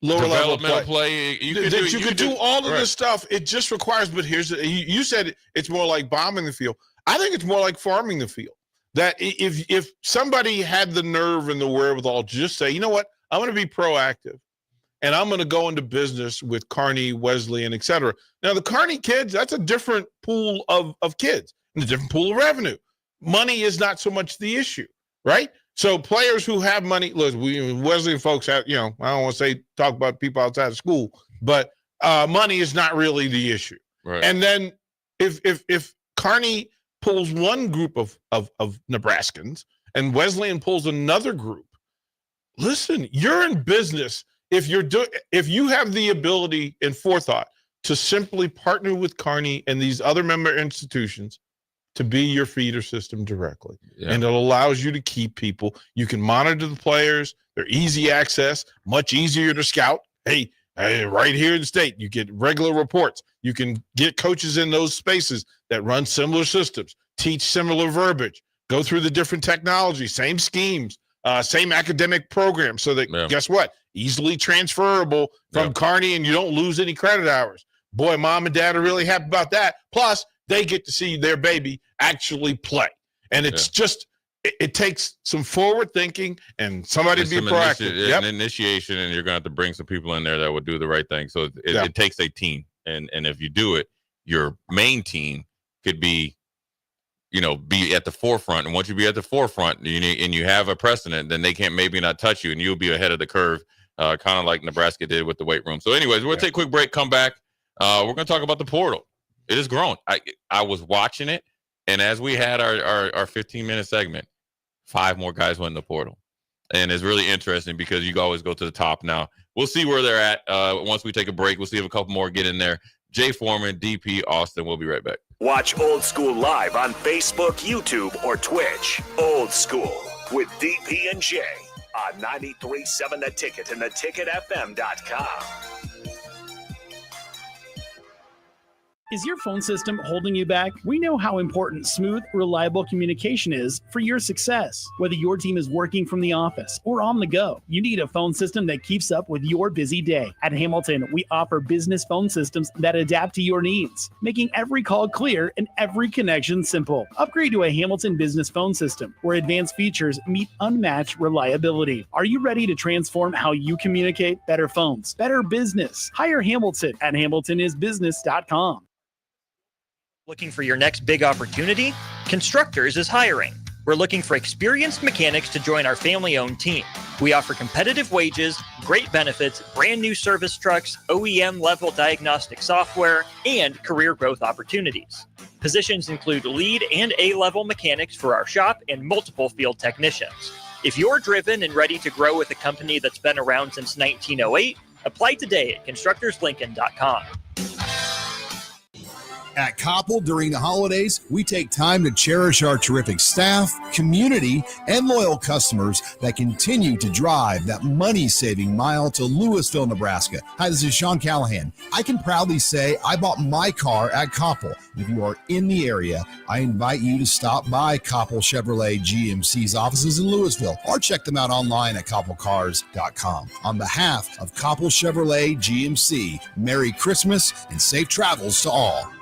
S14: lower level
S5: play, you
S14: could do all of this stuff. It just requires. But you said it's more like bombing the field. I think it's more like farming the field. That if somebody had the nerve and the wherewithal to just say, you know what, I'm going to be proactive, and I'm going to go into business with Kearney, Wesleyan, et cetera. Now, the Kearney kids, that's a different pool of kids and a different pool of revenue. Money is not so much the issue, right? So players who have money, look, Wesleyan folks have, I don't want to talk about people outside of school, but money is not really the issue.
S5: Right.
S14: And then if Kearney pulls one group of Nebraskans and Wesleyan pulls another group, listen, you're in business if you have the ability and forethought to simply partner with Kearney and these other member institutions to be your feeder system directly. Yeah. And it allows you to keep people. You can monitor the players. They're easy access, much easier to scout. Hey, right here in the state, you get regular reports. You can get coaches in those spaces that run similar systems, teach similar verbiage, go through the different technologies, same schemes, same academic programs, so that, guess what? Easily transferable from Kearney, and you don't lose any credit hours. Boy, mom and dad are really happy about that. Plus, they get to see their baby actually play. And it's just, it takes some forward thinking and somebody to be proactive.
S5: An initiation, and you're going to have to bring some people in there that would do the right thing. So it takes a team. And if you do it, your main team could be, be at the forefront. And once you be at the forefront and you have a precedent, then they can't maybe not touch you, and you'll be ahead of the curve, kind of like Nebraska did with the weight room. So anyways, we'll take a quick break, come back. We're going to talk about the portal. It has grown. I was watching it, and as we had our 15-minute segment, 5 more guys went in the portal. And it's really interesting because you always go to the top now. We'll see where they're at once we take a break. We'll see if a couple more get in there. Jay Foreman, DP, Austin. We'll be right back.
S4: Watch Old School live on Facebook, YouTube, or Twitch. Old School with DP and Jay on 93.7 The Ticket and theticketfm.com.
S6: Is your phone system holding you back? We know how important smooth, reliable communication is for your success. Whether your team is working from the office or on the go, you need a phone system that keeps up with your busy day. At Hamilton, we offer business phone systems that adapt to your needs, making every call clear and every connection simple. Upgrade to a Hamilton business phone system where advanced features meet unmatched reliability. Are you ready to transform how you communicate? Better phones, better business. Hire Hamilton at hamiltonisbusiness.com.
S7: Looking for your next big opportunity? Constructors is hiring. We're looking for experienced mechanics to join our family-owned team. We offer competitive wages, great benefits, brand new service trucks, OEM-level diagnostic software, and career growth opportunities. Positions include lead and A-level mechanics for our shop and multiple field technicians. If you're driven and ready to grow with a company that's been around since 1908, apply today at constructorslincoln.com.
S8: At Koppel, during the holidays, we take time to cherish our terrific staff, community, and loyal customers that continue to drive that money-saving mile to Louisville, Nebraska. Hi, this is Sean Callahan. I can proudly say I bought my car at Koppel. If you are in the area, I invite you to stop by Koppel Chevrolet GMC's offices in Louisville or check them out online at koppelcars.com. On behalf of Koppel Chevrolet GMC, Merry Christmas and safe travels to all.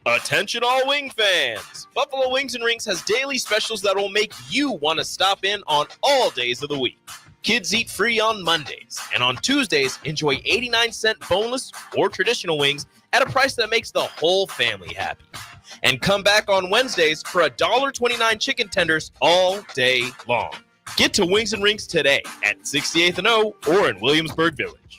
S9: Attention all wing fans! Buffalo Wings and Rings has daily specials that will make you want to stop in on all days of the week. Kids eat free on Mondays, and on Tuesdays, enjoy 89-cent boneless or traditional wings at a price that makes the whole family happy. And come back on Wednesdays for $1.29 chicken tenders all day long. Get to Wings and Rings today at 68th and O or in Williamsburg Village.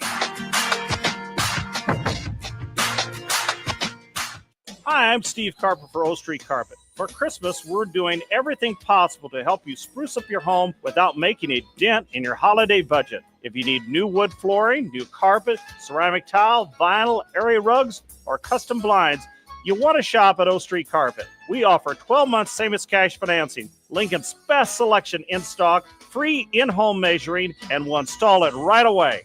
S2: Hi, I'm Steve Carper for O Street Carpet. For Christmas, we're doing everything possible to help you spruce up your home without making a dent in your holiday budget. If you need new wood flooring, new carpet, ceramic tile, vinyl, area rugs, or custom blinds, you want to shop at O Street Carpet. We offer 12-month same-as-cash financing, Lincoln's best selection in stock, free in-home measuring, and we'll install it right away.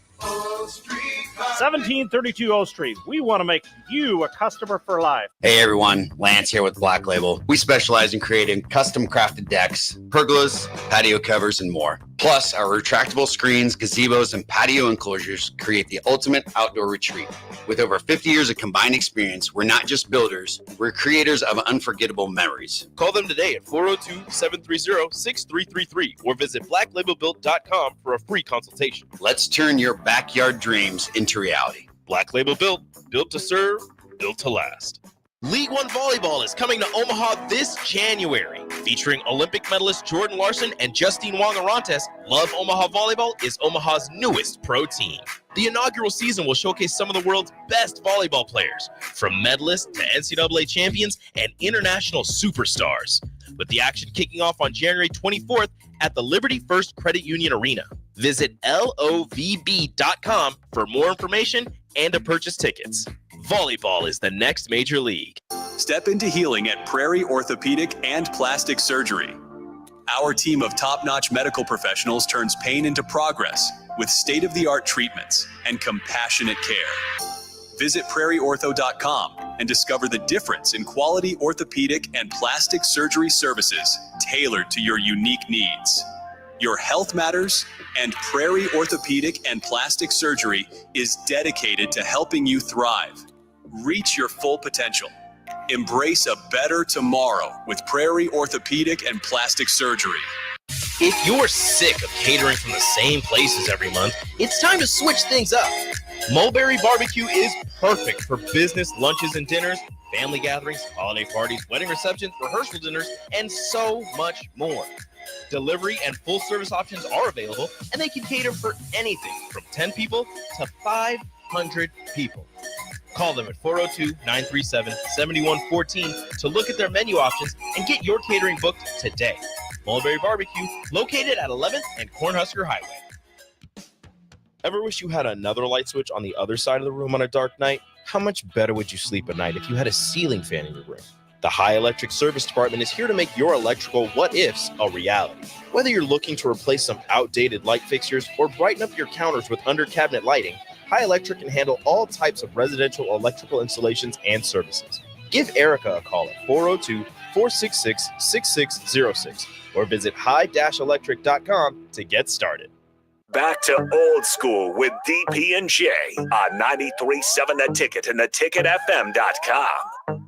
S2: 1732 O Street. We want to make you a customer for life.
S21: Hey everyone, Lance here with Black Label. We specialize in creating custom crafted decks, pergolas, patio covers, and more. Plus, our retractable screens, gazebos, and patio enclosures create the ultimate outdoor retreat. With over 50 years of combined experience, we're not just builders, we're creators of unforgettable memories.
S9: Call them today at 402-730-6333 or visit blacklabelbuilt.com for a free consultation.
S21: Let's turn your backyard dreams into reality.
S9: Black Label Built, built to serve, built to last. League One Volleyball is coming to Omaha this January. Featuring Olympic medalist Jordan Larson and Justine Wong-Arantes, Love Omaha Volleyball is Omaha's newest pro team. The inaugural season will showcase some of the world's best volleyball players, from medalists to NCAA champions and international superstars, with the action kicking off on January 24th at the Liberty First Credit Union Arena. Visit lovb.com for more information and to purchase tickets. Volleyball is the next major league.
S1: Step into healing at Prairie Orthopedic and Plastic Surgery. Our team of top-notch medical professionals turns pain into progress with state-of-the-art treatments and compassionate care. Visit prairieortho.com and discover the difference in quality orthopedic and plastic surgery services tailored to your unique needs. Your health matters, and Prairie Orthopedic and Plastic Surgery is dedicated to helping you thrive. Reach your full potential. Embrace a better tomorrow with Prairie Orthopedic and Plastic Surgery.
S9: If you're sick of catering from the same places every month, it's time to switch things up. Mulberry Barbecue is perfect for business lunches and dinners, family gatherings, holiday parties, wedding receptions, rehearsal dinners, and so much more. Delivery and full service options are available, and they can cater for anything from 10 people to 500 people. Call them at 402-937-7114 to look at their menu options and get your catering booked today. Mulberry Barbecue, located at 11th and Cornhusker Highway. Ever wish you had another light switch on the other side of the room on a dark night? How much better would you sleep at night if you had a ceiling fan in your room? The High Electric Service Department is here to make your electrical what-ifs a reality. Whether you're looking to replace some outdated light fixtures or brighten up your counters with under-cabinet lighting, High Electric can handle all types of residential electrical installations and services. Give Erica a call at 402-466-6606 or visit high-electric.com to get started.
S4: Back to old school with DP and J on 93.7 The Ticket and theticketfm.com.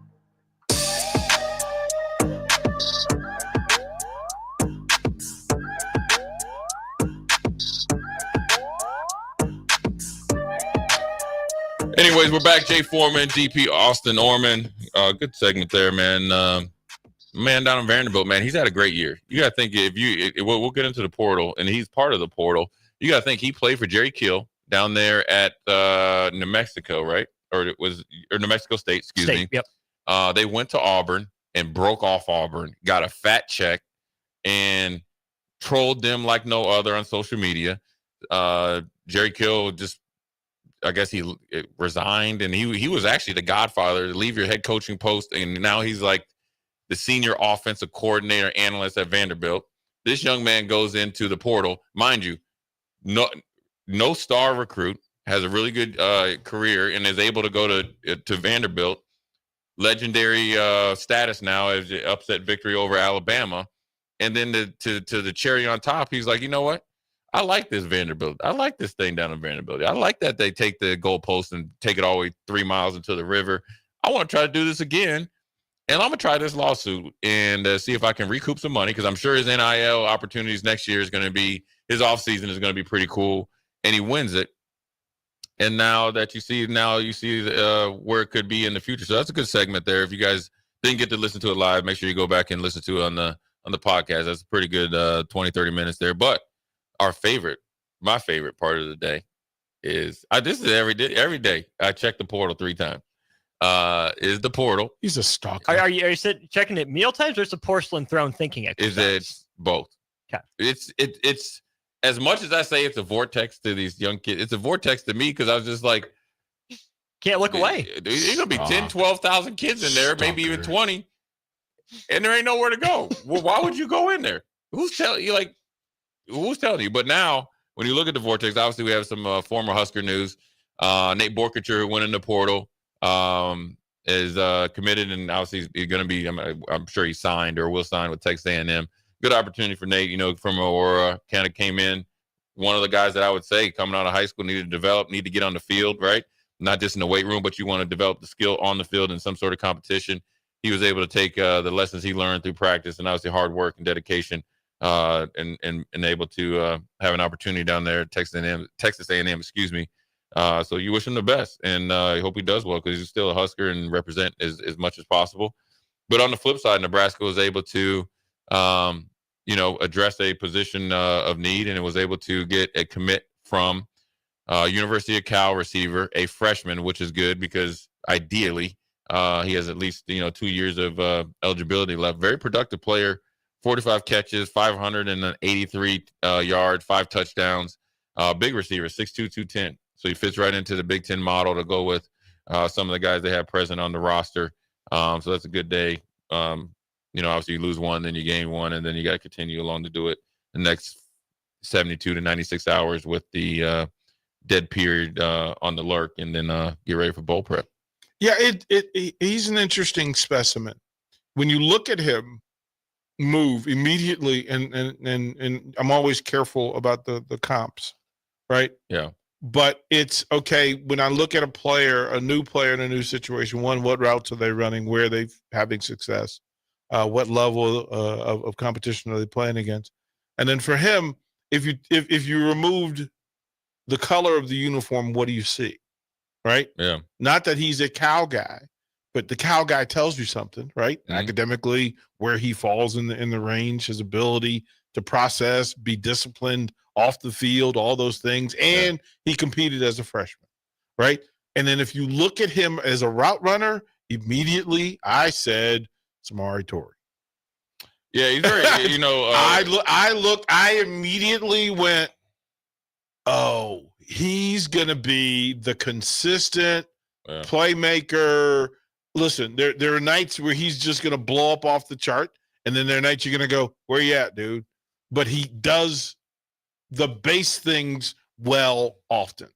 S5: Anyways, we're back. Jay Foreman, DP, Austin Orman. Good segment there, man. Man down in Vanderbilt, man, he's had a great year. You got to think we'll get into the portal, and he's part of the portal. You got to think he played for Jerry Kill down there at New Mexico, right? Or New Mexico State, excuse me.
S7: Yep.
S5: They went to Auburn and broke off Auburn, got a fat check, and trolled them like no other on social media. Jerry Kill I guess he resigned, and he was actually the godfather to leave your head coaching post, and now he's like the senior offensive coordinator analyst at Vanderbilt. This young man goes into the portal. Mind you, no star recruit, has a really good career, and is able to go to Vanderbilt. Legendary status now as an upset victory over Alabama. And then to the cherry on top, he's like, you know what? I like this Vanderbilt. I like this thing down in Vanderbilt. I like that they take the goalpost and take it all the way 3 miles into the river. I want to try to do this again. And I'm going to try this lawsuit and see if I can recoup some money, because I'm sure his NIL opportunities next year is going to be, his offseason is going to be pretty cool, and he wins it. And now you see where it could be in the future. So that's a good segment there. If you guys didn't get to listen to it live, make sure you go back and listen to it on the podcast. That's a pretty good 20, 30 minutes there. But my favorite part of the day is this is every day. I check the portal 3 times. Is the portal.
S14: He's a stalker.
S7: Are you checking it meal times or is it porcelain throne thinking exercise?
S5: Is it both?
S7: Okay.
S5: It's as much as I say it's a vortex to these young kids, it's a vortex to me because I was just like,
S7: can't look away.
S5: There's going to be 10, 12,000 kids in there, maybe even 20, and there ain't nowhere to go. Well, why would you go in there? Who's telling you? But now, when you look at the vortex, obviously we have some former Husker news. Nate Borkacher, who went in the portal, is committed, and obviously he's going to be. I'm sure he signed or will sign with Texas A&M. Good opportunity for Nate. From Aurora, kind of came in. One of the guys that I would say coming out of high school need to get on the field, right? Not just in the weight room, but you want to develop the skill on the field in some sort of competition. He was able to take the lessons he learned through practice and obviously hard work and dedication, and able to have an opportunity down there at Texas A&M, excuse me. So you wish him the best, and I hope he does well because he's still a Husker and represent as much as possible. But on the flip side, Nebraska was able to, address a position of need, and it was able to get a commit from University of Cal receiver, a freshman, which is good because ideally he has at least 2 years of eligibility left. Very productive player, 45 catches, 583 yards, 5 touchdowns. Big receiver, 6'2", 210. So he fits right into the Big Ten model to go with some of the guys they have present on the roster. So that's a good day. Obviously you lose one, then you gain one, and then you got to continue along to do it the next 72 to 96 hours with the dead period on the lurk, and then get ready for bowl prep.
S14: Yeah, he's an interesting specimen. When you look at him move immediately, and I'm always careful about the comps, right?
S5: Yeah.
S14: But it's okay when I look at a new player in a new situation. One, what routes are they running? Where are they having success? What level of competition are they playing against? And then for him, if you removed the color of the uniform, what do you see? Right?
S5: Yeah.
S14: Not that he's a Cal guy, but the Cal guy tells you something, right? Mm-hmm. Academically, where he falls in the range, his ability to process, be disciplined off the field, all those things. And he competed as a freshman, right? And then if you look at him as a route runner, immediately I said Samari Torrey.
S5: Yeah, he's very,
S14: I immediately went, oh, he's going to be the consistent playmaker. Listen, there are nights where he's just going to blow up off the chart, and then there are nights you're going to go, where you at, dude? But he does the base things well often.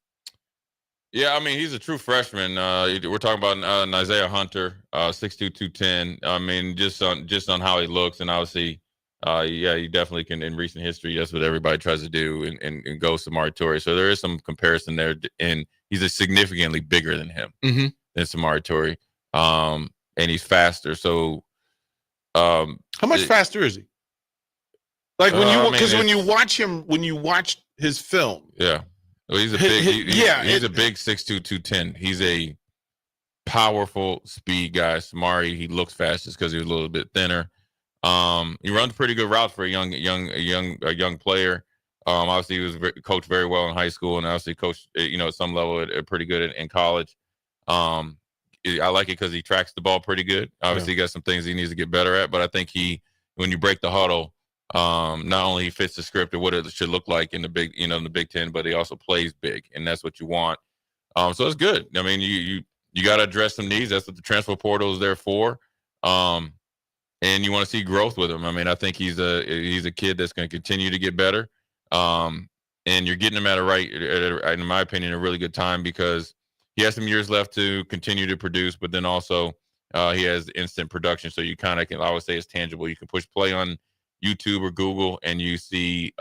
S5: Yeah, I mean, he's a true freshman. We're talking about Isaiah Hunter, 6'2", 210. I mean, just on how he looks, and obviously, you definitely can, in recent history, that's what everybody tries to do, and go Samari Torrey. So there is some comparison there, and he's significantly bigger than him, than Samari Torrey, and he's faster. So,
S14: how much faster is he? Like when you watch his film,
S5: yeah. Well, he's a big, he's a big 6'2", 210. He's a powerful speed guy. Samari, he looks fast just because he was a little bit thinner. He runs pretty good routes for a young player. Obviously, he was coached very well in high school, and obviously coached, at some level, pretty good in college. I like it because he tracks the ball pretty good. Obviously, he got some things he needs to get better at, but I think when you break the huddle, not only he fits the script of what it should look like in the Big Ten, but he also plays big, and that's what you want. So it's good. I mean, you got to address some needs. That's what the transfer portal is there for. And you want to see growth with him. I mean, I think he's a kid that's going to continue to get better. And you're getting him in my opinion, a really good time because he has some years left to continue to produce, but then also he has instant production. So you kind of can always say it's tangible. You can push play on YouTube or Google, and you see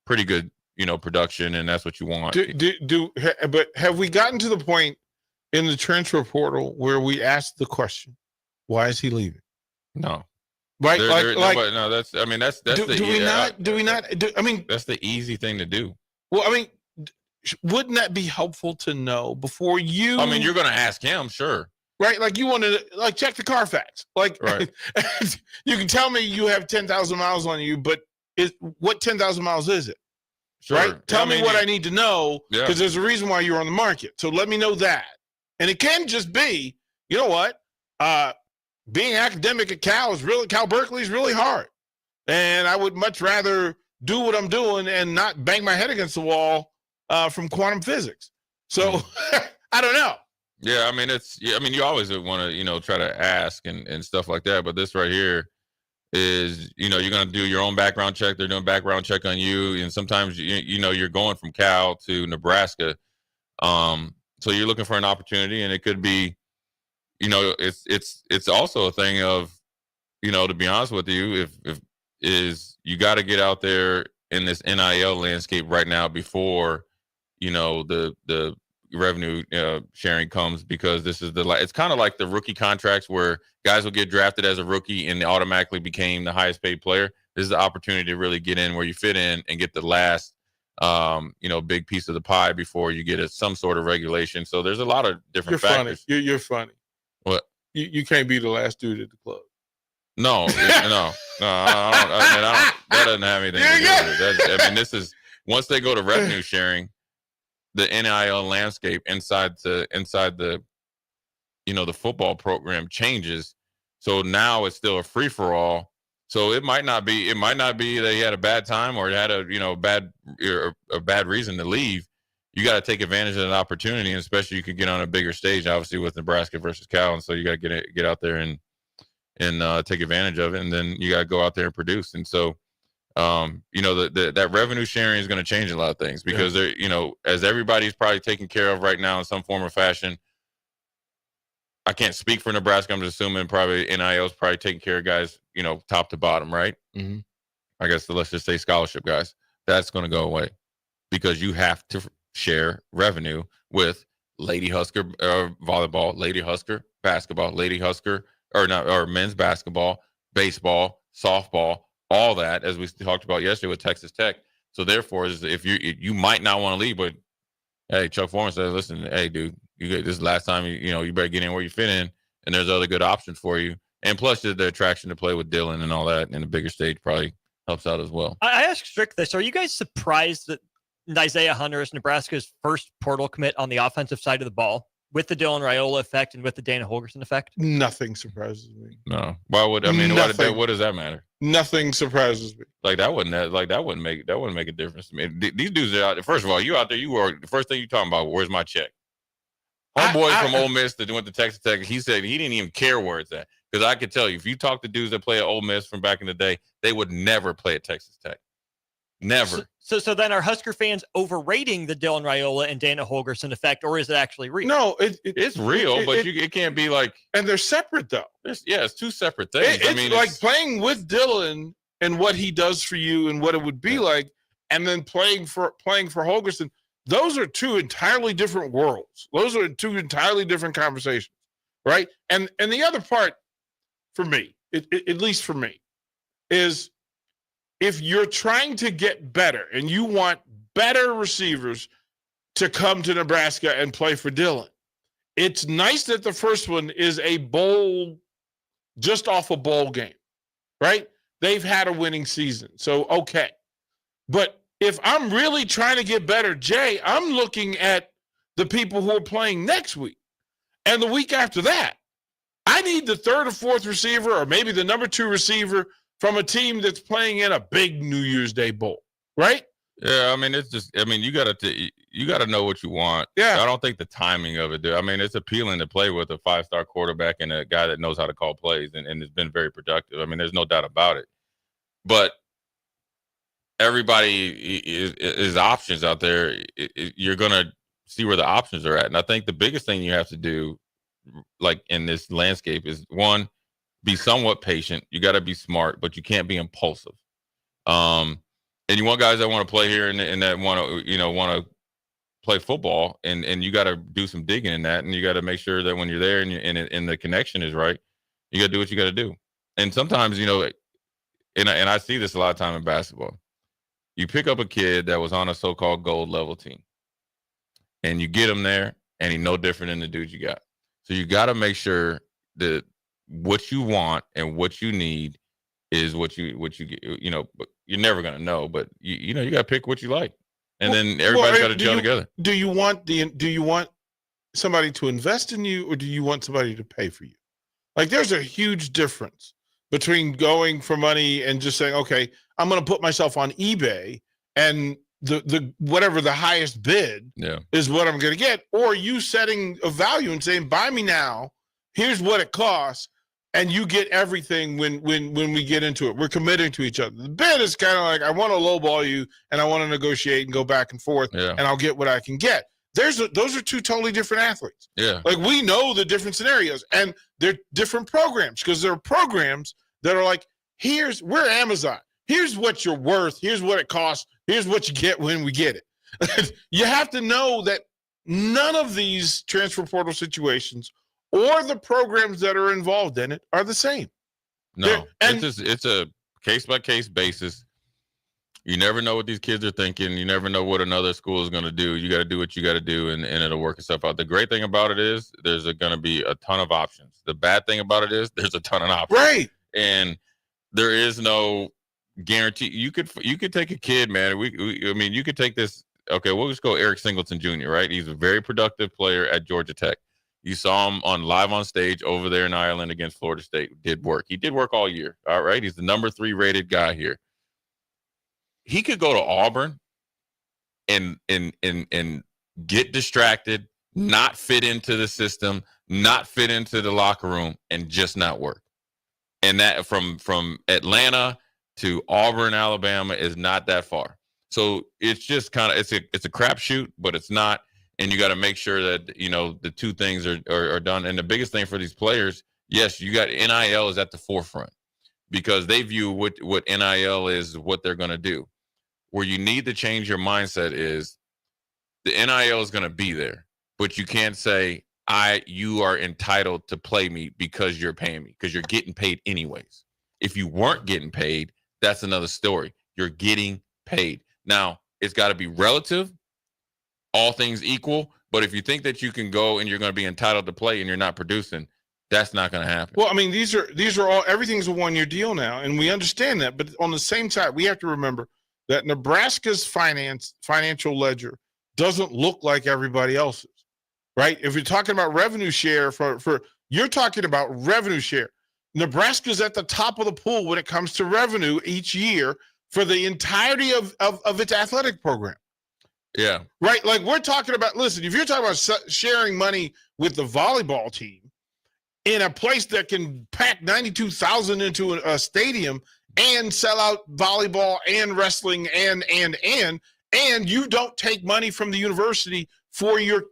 S5: pretty good, production, and that's what you want.
S14: But have we gotten to the point in the transfer portal where we ask the question, why is he leaving?
S5: No.
S14: Right?
S5: No, that's
S14: that's
S5: the easy thing to do.
S14: Well, I mean, wouldn't that be helpful to know before you?
S5: I mean, you're going to ask him, sure.
S14: right? Like you want to like check the Carfax. Like
S5: Right.
S14: you can tell me you have 10,000 miles on you, but what 10,000 miles is it?
S5: Sure.
S14: Right? Tell me what I need to know because there's a reason why you're on the market. So let me know that. And it can just be, you know what? Being academic at Cal Berkeley is really hard. And I would much rather do what I'm doing and not bang my head against the wall from quantum physics. So I don't know.
S5: Yeah, I mean, you always want to, try to ask and stuff like that. But this right here is, you're going to do your own background check. They're doing background check on you. And sometimes, you're going from Cal to Nebraska. So you're looking for an opportunity, and it could be, it's also a thing of, to be honest with you, if you got to get out there in this NIL landscape right now before, the revenue sharing comes, because this is it's kind of like the rookie contracts where guys will get drafted as a rookie and they automatically became the highest paid player. This is the opportunity to really get in where you fit in and get the last, big piece of the pie before you get some sort of regulation. So there's a lot of different factors.
S14: Funny. You're funny.
S5: What?
S14: You can't be the last dude at the club.
S5: No, no. That doesn't have anything to do with it. This is, once they go to revenue sharing, the NIL landscape inside the the football program changes. So now it's still a free for all. So it might not be that he had a bad time or had a bad reason to leave. You got to take advantage of an opportunity, and especially you could get on a bigger stage, obviously with Nebraska versus Cal, and so you got to get out there and take advantage of it, and then you got to go out there and produce. And so, that revenue sharing is going to change a lot of things because they're, as everybody's probably taken care of right now in some form or fashion. I can't speak for Nebraska. I'm just assuming probably NIL is probably taking care of guys, top to bottom, right?
S14: Mm-hmm.
S5: I guess let's just say scholarship guys. That's going to go away because you have to share revenue with Lady Husker volleyball, Lady Husker basketball, Lady Husker or men's basketball, baseball, softball, all that, as we talked about yesterday with Texas Tech. So therefore, if you might not want to leave, but hey, Chuck Foreman says, listen, hey, dude, this is the last time you better get in where you fit in, and there's other good options for you. And plus, the attraction to play with Dylan and all that, and a bigger stage probably helps out as well.
S7: I asked Strick this: are you guys surprised that Isaiah Hunter is Nebraska's first portal commit on the offensive side of the ball, with the Dylan Raiola effect and with the Dana Holgorsen effect?
S14: Nothing surprises me.
S5: No. Why would what does that matter?
S14: Nothing surprises me.
S5: That wouldn't make a difference to me. These dudes are out there. First of all, you out there, the first thing you talking about, where's my check? Homeboy from Ole Miss that went to Texas Tech, he said he didn't even care where it's at. Because I could tell you, if you talk to dudes that play at Ole Miss from back in the day, they would never play at Texas Tech. Never.
S7: So then are Husker fans overrating the Dylan Raiola and Dana Holgorsen effect, or is it actually real?
S14: No,
S5: it's real, but it can't be like.
S14: And they're separate though.
S5: It's two separate things.
S14: It's like playing with Dylan and what he does for you and what it would be like, and then playing for Holgorsen. Those are two entirely different worlds. Those are two entirely different conversations, right? And the other part, for me, at least for me, is if you're trying to get better and you want better receivers to come to Nebraska and play for Dylan, it's nice that the first one is a bowl, just off a bowl game, right? They've had a winning season, so okay. But if I'm really trying to get better, Jay, I'm looking at the people who are playing next week and the week after that. I need the third or fourth receiver or maybe the number 2 receiver from a team that's playing in a big New Year's Day bowl, right?
S5: Yeah, it's just, you got to know what you want.
S14: Yeah.
S5: I don't think the timing of it, dude. It's appealing to play with a 5-star quarterback and a guy that knows how to call plays and has been very productive. There's no doubt about it. But everybody is options out there. You're going to see where the options are at. And I think the biggest thing you have to do, like in this landscape, is one, be somewhat patient. You got to be smart, but you can't be impulsive. And you want guys that want to play here and that want to play football, and you got to do some digging in that, and you got to make sure that when you're there and the connection is right, you got to do what you got to do. And sometimes, and I see this a lot of time in basketball. You pick up a kid that was on a so-called gold level team, and you get him there, and he's no different than the dude you got. So you got to make sure that what you want and what you need is what you get. You know, but you're never gonna know. But you got to pick what you like, and then everybody's got to gel together.
S14: Do you want somebody to invest in you, or do you want somebody to pay for you? Like, there's a huge difference between going for money and just saying, okay, I'm going to put myself on eBay and the whatever the highest bid is what I'm going to get, or you setting a value and saying, buy me now, here's what it costs, and you get everything when we get into it. We're committing to each other. The bid is kind of like, I want to lowball you and I want to negotiate and go back and forth, and I'll get what I can get. Those are two totally different athletes.
S5: Yeah.
S14: Like, we know the different scenarios, and they're different programs, because there are programs that are like, we're Amazon. Here's what you're worth. Here's what it costs. Here's what you get when we get it. You have to know that none of these transfer portal situations or the programs that are involved in it are the same.
S5: No, it's a case-by-case basis. You never know what these kids are thinking. You never know what another school is going to do. You got to do what you got to do, and it'll work itself out. The great thing about it is there's going to be a ton of options. The bad thing about it is there's a ton of options.
S14: Right.
S5: And there is no guarantee. You could take a kid, man. You could take this. Okay, we'll just go Eric Singleton Jr., right? He's a very productive player at Georgia Tech. You saw him live on stage over there in Ireland against Florida State. He did work all year. All right. He's the number 3 rated guy here. He could go to Auburn and get distracted, not fit into the system, not fit into the locker room, and just not work. And that from Atlanta to Auburn, Alabama is not that far. So it's just kind of it's a crapshoot, but it's not. And you got to make sure that the two things are done. And the biggest thing for these players, yes, you got NIL is at the forefront, because they view what NIL is, what they're going to do. Where you need to change your mindset is the NIL is going to be there, but you can't say you are entitled to play me because you're paying me, because you're getting paid anyways. If you weren't getting paid, that's another story. You're getting paid. Now, it's got to be relative, all things equal, but if you think that you can go and you're going to be entitled to play and you're not producing, that's not going to happen.
S14: Well, I mean, these are all, everything's a one-year deal now, and we understand that, but on the same side, we have to remember that Nebraska's financial ledger doesn't look like everybody else's, right? If you're talking about revenue share you're talking about revenue share. Nebraska's at the top of the pool when it comes to revenue each year for the entirety of its athletic program.
S5: Yeah.
S14: Right? Like, we're talking about, listen, if you're talking about sharing money with the volleyball team in a place that can pack 92,000 into a stadium and sell out volleyball and wrestling and you don't take money from the university for your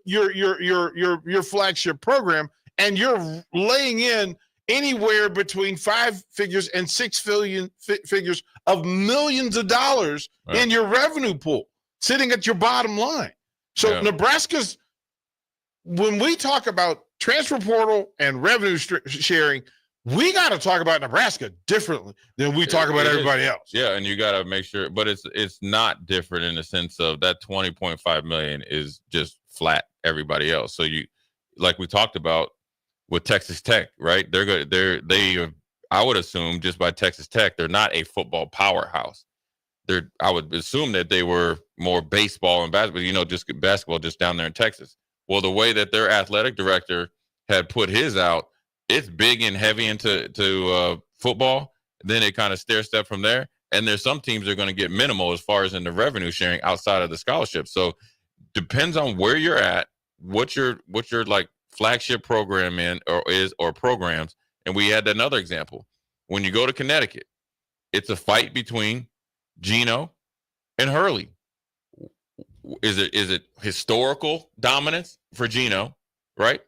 S14: flagship program, and you're laying in anywhere between 5 figures and 6 figures of millions of dollars in your revenue pool sitting at your bottom line. So Nebraska's, when we talk about transfer portal and revenue sharing, we got to talk about Nebraska differently than we talk about everybody else.
S5: Yeah, and you got to make sure, but it's not different in the sense of that $20.5 million is just flat everybody else. So you, like we talked about with Texas Tech, right? I would assume just by Texas Tech, they're not a football powerhouse. I would assume that they were more baseball and basketball, just basketball just down there in Texas. Well, the way that their athletic director had put his out, it's big and heavy into football. Then it kind of stair step from there. And there's some teams that are going to get minimal as far as in the revenue sharing outside of the scholarship. So depends on where you're at, what your like flagship program or programs. And we had another example. When you go to Connecticut, it's a fight between Gino and Hurley. Is it historical dominance for Gino, right?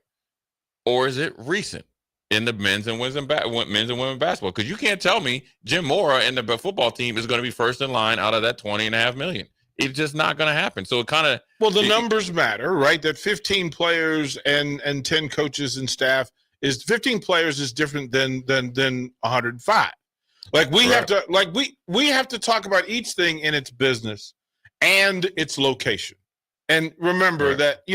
S5: Or is it recent in the men's and women's basketball? Because you can't tell me Jim Mora and the football team is going to be first in line out of that $20.5 million. It's just not going to happen. So it kind of
S14: numbers matter, right? That 15 players and 10 coaches and staff is 15 players is different than 105. Like we have to talk about each thing in its business and its location. And remember that,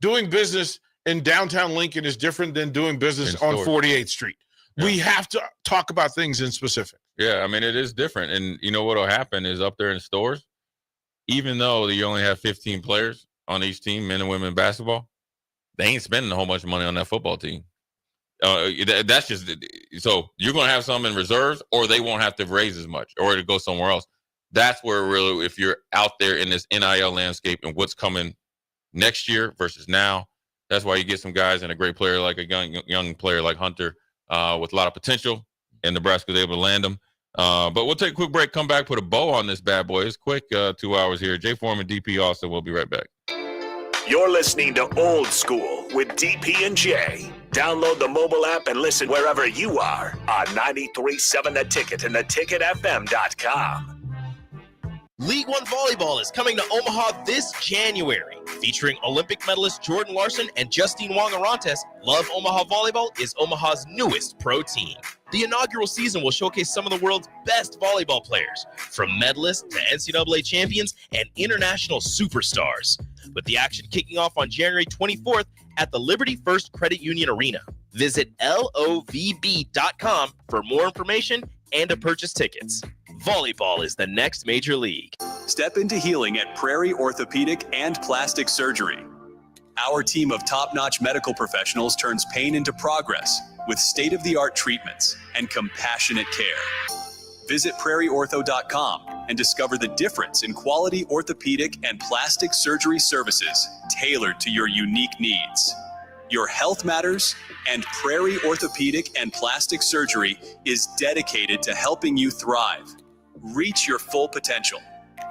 S14: doing business in downtown Lincoln is different than doing business on 48th Street. Yeah. We have to talk about things in specific.
S5: Yeah, I mean, it is different. And you know what will happen is up there in stores, even though you only have 15 players on each team, men and women basketball, they ain't spending a whole bunch of money on that football team. That's just so you're going to have some in reserves, or they won't have to raise as much, or to go somewhere else. That's where really, if you're out there in this NIL landscape and what's coming next year versus now, that's why you get some guys and a great player like a young player like Hunter with a lot of potential, and Nebraska was able to land them. But we'll take a quick break, come back, put a bow on this bad boy. It's quick 2 hours here. Jay Foreman, DP Austin. We'll be right back.
S4: You're listening to Old School with DP and J. Download the mobile app and listen wherever you are on 93.7 The Ticket and theticketfm.com.
S9: League One Volleyball is coming to Omaha this January. Featuring Olympic medalist Jordan Larson and Justine Wong-Arantes, Love Omaha Volleyball is Omaha's newest pro team. The inaugural season will showcase some of the world's best volleyball players, from medalists to NCAA champions and international superstars, with the action kicking off on January 24th at the Liberty First Credit Union Arena. Visit LOVB.com for more information and to purchase tickets. Volleyball is the next major league.
S1: Step into healing at Prairie Orthopedic and Plastic Surgery. Our team of top-notch medical professionals turns pain into progress with state-of-the-art treatments and compassionate care. Visit prairieortho.com and discover the difference in quality orthopedic and plastic surgery services tailored to your unique needs. Your health matters, and Prairie Orthopedic and Plastic Surgery is dedicated to helping you thrive. Reach your full potential.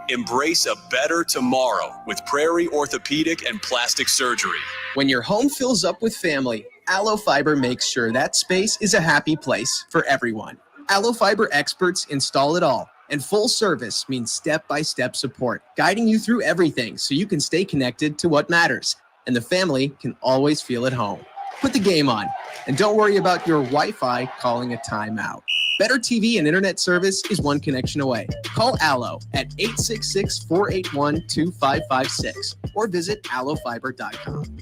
S1: Embrace a better tomorrow with Prairie Orthopedic and Plastic Surgery.
S10: When your home fills up with family, Aloe Fiber makes sure that space is a happy place for everyone. Aloe Fiber experts install it all, and full service means step-by-step support, guiding you through everything so you can stay connected to what matters, and the family can always feel at home. Put the game on, and don't worry about your Wi-Fi calling a timeout. Better TV and internet service is one connection away. Call Allo at 866-481-2556 or visit allofiber.com.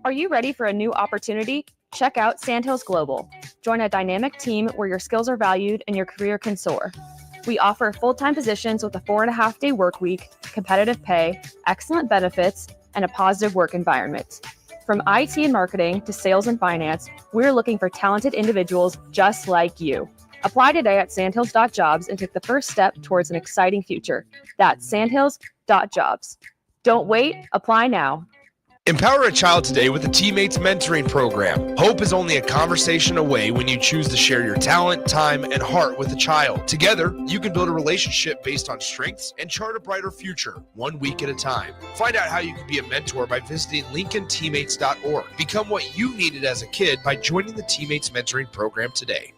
S13: Are you ready for a new opportunity? Check out Sandhills Global. Join a dynamic team where your skills are valued and your career can soar. We offer full-time positions with a 4.5-day work week, competitive pay, excellent benefits, and a positive work environment. From IT and marketing to sales and finance, we're looking for talented individuals just like you. Apply today at sandhills.jobs and take the first step towards an exciting future. That's sandhills.jobs. Don't wait, apply now.
S19: Empower a child today with the Teammates Mentoring Program. Hope is only a conversation away when you choose to share your talent, time, and heart with a child. Together, you can build a relationship based on strengths and chart a brighter future, 1 week at a time. Find out how you can be a mentor by visiting LincolnTeammates.org. Become what you needed as a kid by joining the Teammates Mentoring Program today.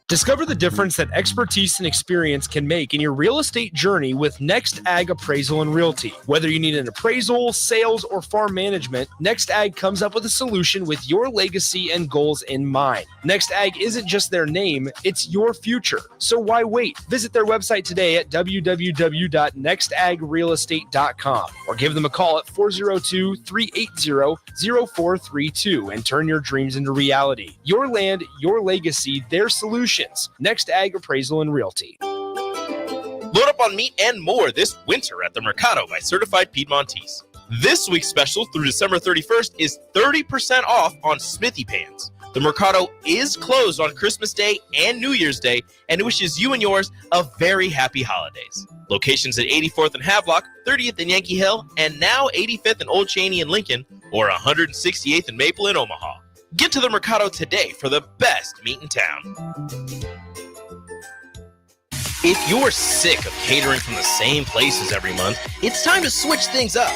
S19: Discover the difference that expertise and experience can make in your real estate journey with Next Ag Appraisal and Realty. Whether you need an appraisal, sales, or farm management, Next Ag comes up with a solution with your legacy and goals in mind. Next Ag isn't just their name, it's your future. So why wait? Visit their website today at www.nextagrealestate.com or give them a call at 402-380-0432 and turn your dreams into reality. Your land, your legacy, their solution. Next Ag Appraisal and Realty.
S9: Load up on meat and more this winter at the Mercado by Certified Piedmontese. This week's special through December 31st is 30% off on Smithy pans. The Mercado is closed on Christmas Day and New Year's Day, and it wishes you and yours a very happy holidays. Locations at 84th and Havelock, 30th and Yankee Hill, and now 85th and Old Cheney in Lincoln, or 168th and Maple in Omaha. Get to the Mercado today for the best meat in town. If you're sick of catering from the same places every month, it's time to switch things up.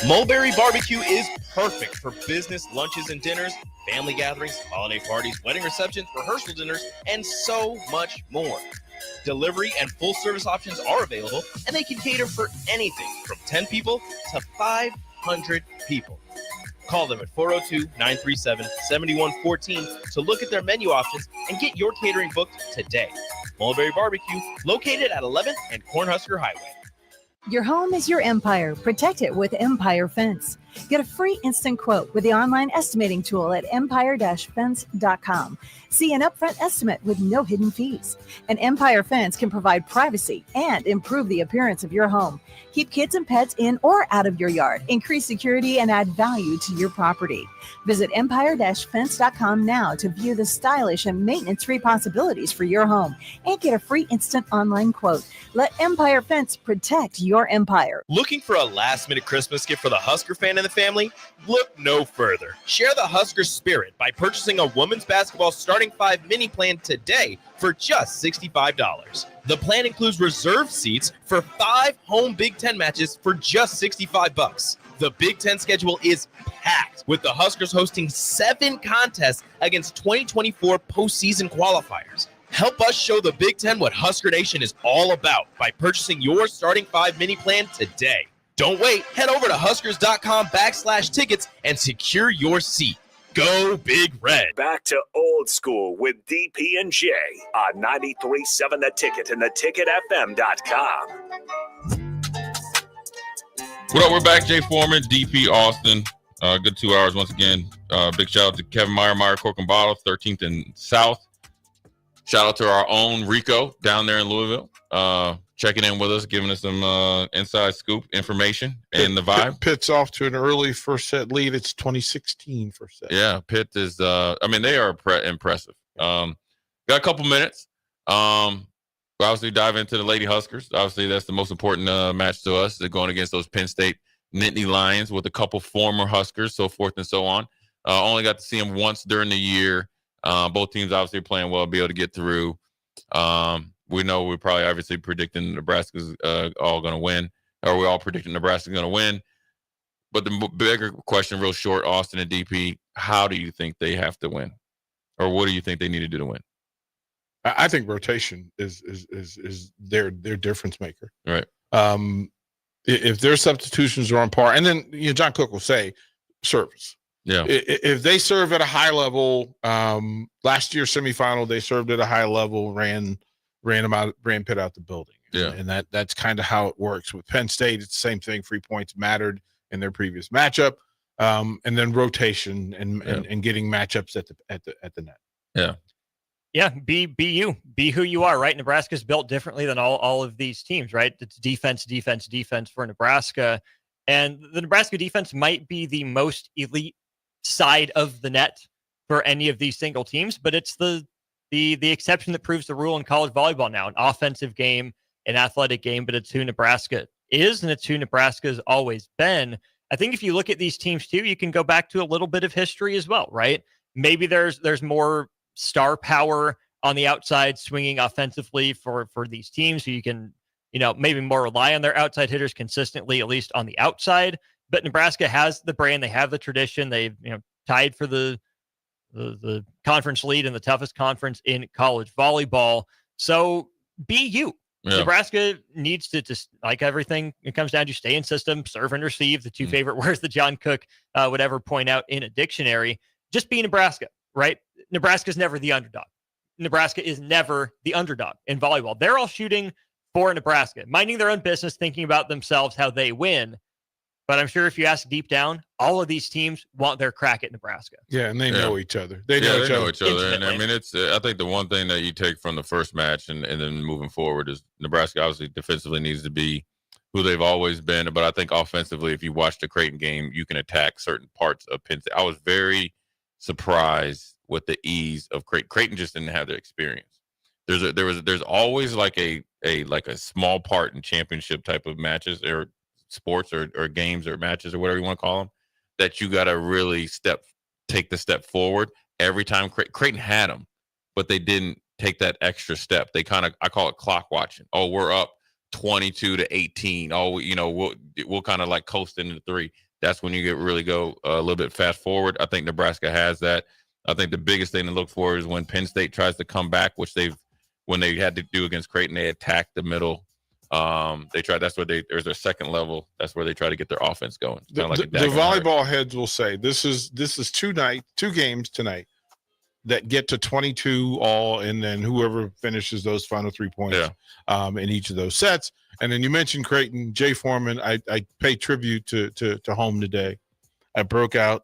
S9: Mulberry Barbecue is perfect for business lunches and dinners, family gatherings, holiday parties, wedding receptions, rehearsal dinners, and so much more. Delivery and full service options are available, and they can cater for anything from 10 people to 500 people. Call them at 402-937-7114 to look at their menu options and get your catering booked today. Mulberry Barbecue, located at 11th and Cornhusker Highway.
S23: Your home is your empire. Protect it with Empire Fence.
S15: Get a free instant quote with the online estimating tool at empire-fence.com. See an upfront estimate with no hidden fees. An Empire Fence can provide privacy and improve the appearance of your home. Keep kids and pets in or out of your yard. Increase security and add value to your property. Visit empire-fence.com now to view the stylish and maintenance-free possibilities for your home and get a free instant online quote. Let Empire Fence protect your empire.
S9: Looking for a last-minute Christmas gift for the Husker fan in the family? Look no further. Share the Husker spirit by purchasing a women's basketball starting 5 mini plan today for just $65. The plan includes reserved seats for 5 home Big Ten matches for just $65. The Big Ten schedule is packed, with the Huskers hosting 7 contests against 2024 postseason qualifiers. Help us show the Big Ten what Husker Nation is all about by purchasing your starting 5 mini plan today. Don't wait. Head over to huskers.com/tickets and secure your seat. Go Big Red.
S4: Back to old school with DP and J on 93.7 The Ticket and theticketfm.com.
S5: What up? We're back. Jay Foreman, DP Austin. Good 2 hours once again. Big shout out to Kevin Meyer, Cork and Bottle, 13th and South. Shout out to our own Rico down there in Louisville, checking in with us, giving us some inside scoop information and the vibe.
S14: Pitt's off to an early first set lead. It's 2016 first set.
S5: Yeah, Pitt is. They are impressive. Got a couple minutes. We'll obviously dive into the Lady Huskers. Obviously, that's the most important match to us. They're going against those Penn State Nittany Lions with a couple former Huskers, so forth and so on. Only got to see them once during the year. Both teams obviously playing well, be able to get through. We know we're probably obviously predicting Nebraska's all going to win, or we're all predicting Nebraska's going to win. But the bigger question, real short, Austin and DP, how do you think they have to win? Or what do you think they need to do to win?
S14: I think rotation is their difference maker.
S5: Right.
S14: If their substitutions are on par, and then John Cook will say service.
S5: Yeah.
S14: If they serve at a high level, last year semifinal they served at a high level, ran Pitt out the building.
S5: Yeah.
S14: And that's kind of how it works with Penn State. It's the same thing. 3 points mattered in their previous matchup, and then rotation and getting matchups at the net.
S5: Yeah.
S7: Yeah, be you. Be who you are, right? Nebraska's built differently than all of these teams, right? It's defense for Nebraska. And the Nebraska defense might be the most elite side of the net for any of these single teams, but it's the exception that proves the rule in college volleyball now. An offensive game, an athletic game, but it's who Nebraska is, and it's who Nebraska's always been. I think if you look at these teams too, you can go back to a little bit of history as well, right? Maybe there's more star power on the outside swinging offensively for these teams, so you can maybe more rely on their outside hitters consistently, at least on the outside. But Nebraska has the brand, they have the tradition, they've tied for the conference lead in the toughest conference in college volleyball. So be you. Yeah. Nebraska needs to just, like everything, it comes down to stay in system, serve and receive, the two favorite words that John Cook would ever point out in a dictionary. Just be Nebraska, right? Nebraska's never the underdog. Nebraska is never the underdog in volleyball. They're all shooting for Nebraska, minding their own business, thinking about themselves, how they win. But I'm sure if you ask deep down, all of these teams want their crack at Nebraska.
S14: Yeah, and they know each other. They know each other.
S5: And I mean, I think the one thing that you take from the first match and then moving forward is Nebraska obviously defensively needs to be who they've always been. But I think offensively, if you watch the Creighton game, you can attack certain parts of Penn State. I was very surprised with the ease of Creighton. Creighton just didn't have the experience. There's always like a small part in championship type of matches or sports or games or matches or whatever you want to call them, that you got to really take the step forward. Every time Creighton had them, but they didn't take that extra step. They I call it clock watching. Oh, we're up 22-18. Oh, we'll kind of like coast into 3. That's when you really go a little bit fast forward. I think Nebraska has that. I think the biggest thing to look for is when Penn State tries to come back, which when they had to do against Creighton, they attacked the middle. They try. That's where there's their second level. That's where they try to get their offense going.
S14: The volleyball heads will say this is 2 games tonight that get to 22 all, and then whoever finishes those final 3 points in each of those sets. And then you mentioned Creighton, Jay Foreman. I pay tribute to home today. that broke out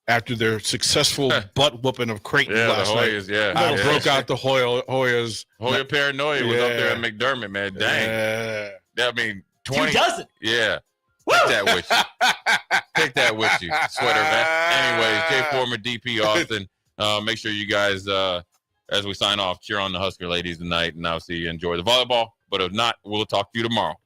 S14: after their successful butt whooping of Creighton last night.
S5: Hoyas, yeah.
S14: Broke out the Hoyas.
S5: Hoya paranoia was up there at McDermott, man. Dang. I mean, 20.
S7: 2 dozen.
S5: Yeah. Take that with you. Take that with you, sweater vest. Anyways, Jay Foreman, DP Austin. Make sure you guys, as we sign off, cheer on the Husker ladies tonight, and obviously you enjoy the volleyball. But if not, we'll talk to you tomorrow.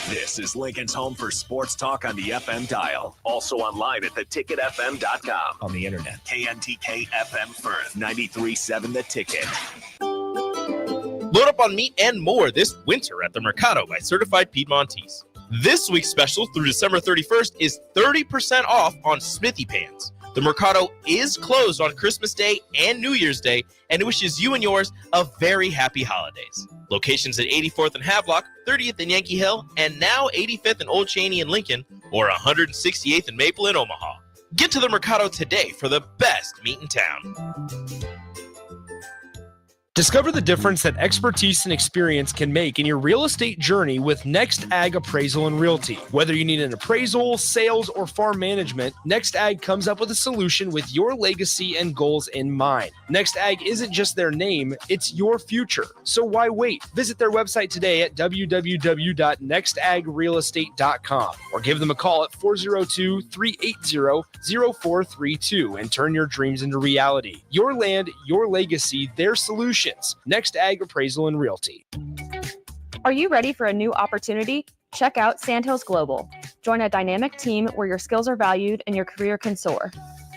S4: This is Lincoln's home for sports talk on the FM dial. Also online at theticketfm.com. On the internet, KNTK FM Firth, 93.7 The Ticket.
S9: Load up on meat and more this winter at the Mercado by Certified Piedmontese. This week's special through December 31st is 30% off on Smithy pans. The Mercado is closed on Christmas Day and New Year's Day, and it wishes you and yours a very happy holidays. Locations at 84th and Havelock, 30th and Yankee Hill, and now 85th and Old Cheney in Lincoln, or 168th and Maple in Omaha. Get to the Mercado today for the best meat in town.
S19: Discover the difference that expertise and experience can make in your real estate journey with Next Ag Appraisal and Realty. Whether you need an appraisal, sales, or farm management, Next Ag comes up with a solution with your legacy and goals in mind. Next Ag isn't just their name, it's your future. So why wait? Visit their website today at www.nextagrealestate.com or give them a call at 402-380-0432 and turn your dreams into reality. Your land, your legacy, their solution. Next Ag Appraisal and Realty.
S13: Are you ready for a new opportunity? Check out Sandhills Global. Join a dynamic team where your skills are valued and your career can soar.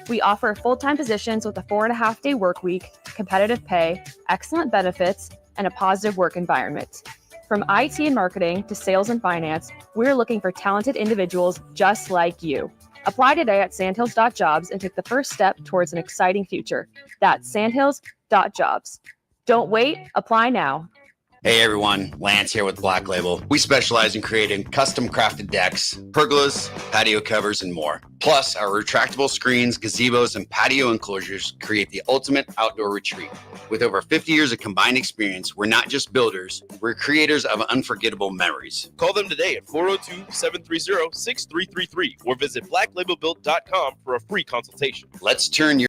S13: We offer full-time positions with a 4.5-day work week, competitive pay, excellent benefits, and a positive work environment. From IT and marketing to sales and finance, we're looking for talented individuals just like you. Apply today at sandhills.jobs and take the first step towards an exciting future. That's sandhills.jobs. Don't wait, apply now.
S21: Hey everyone, Lance here with Black Label. We specialize in creating custom crafted decks, pergolas, patio covers, and more. Plus, our retractable screens, gazebos, and patio enclosures create the ultimate outdoor retreat. With over 50 years of combined experience, we're not just builders, we're creators of unforgettable memories.
S9: Call them today at 402-730-6333 or visit blacklabelbuilt.com for a free consultation.
S21: Let's turn your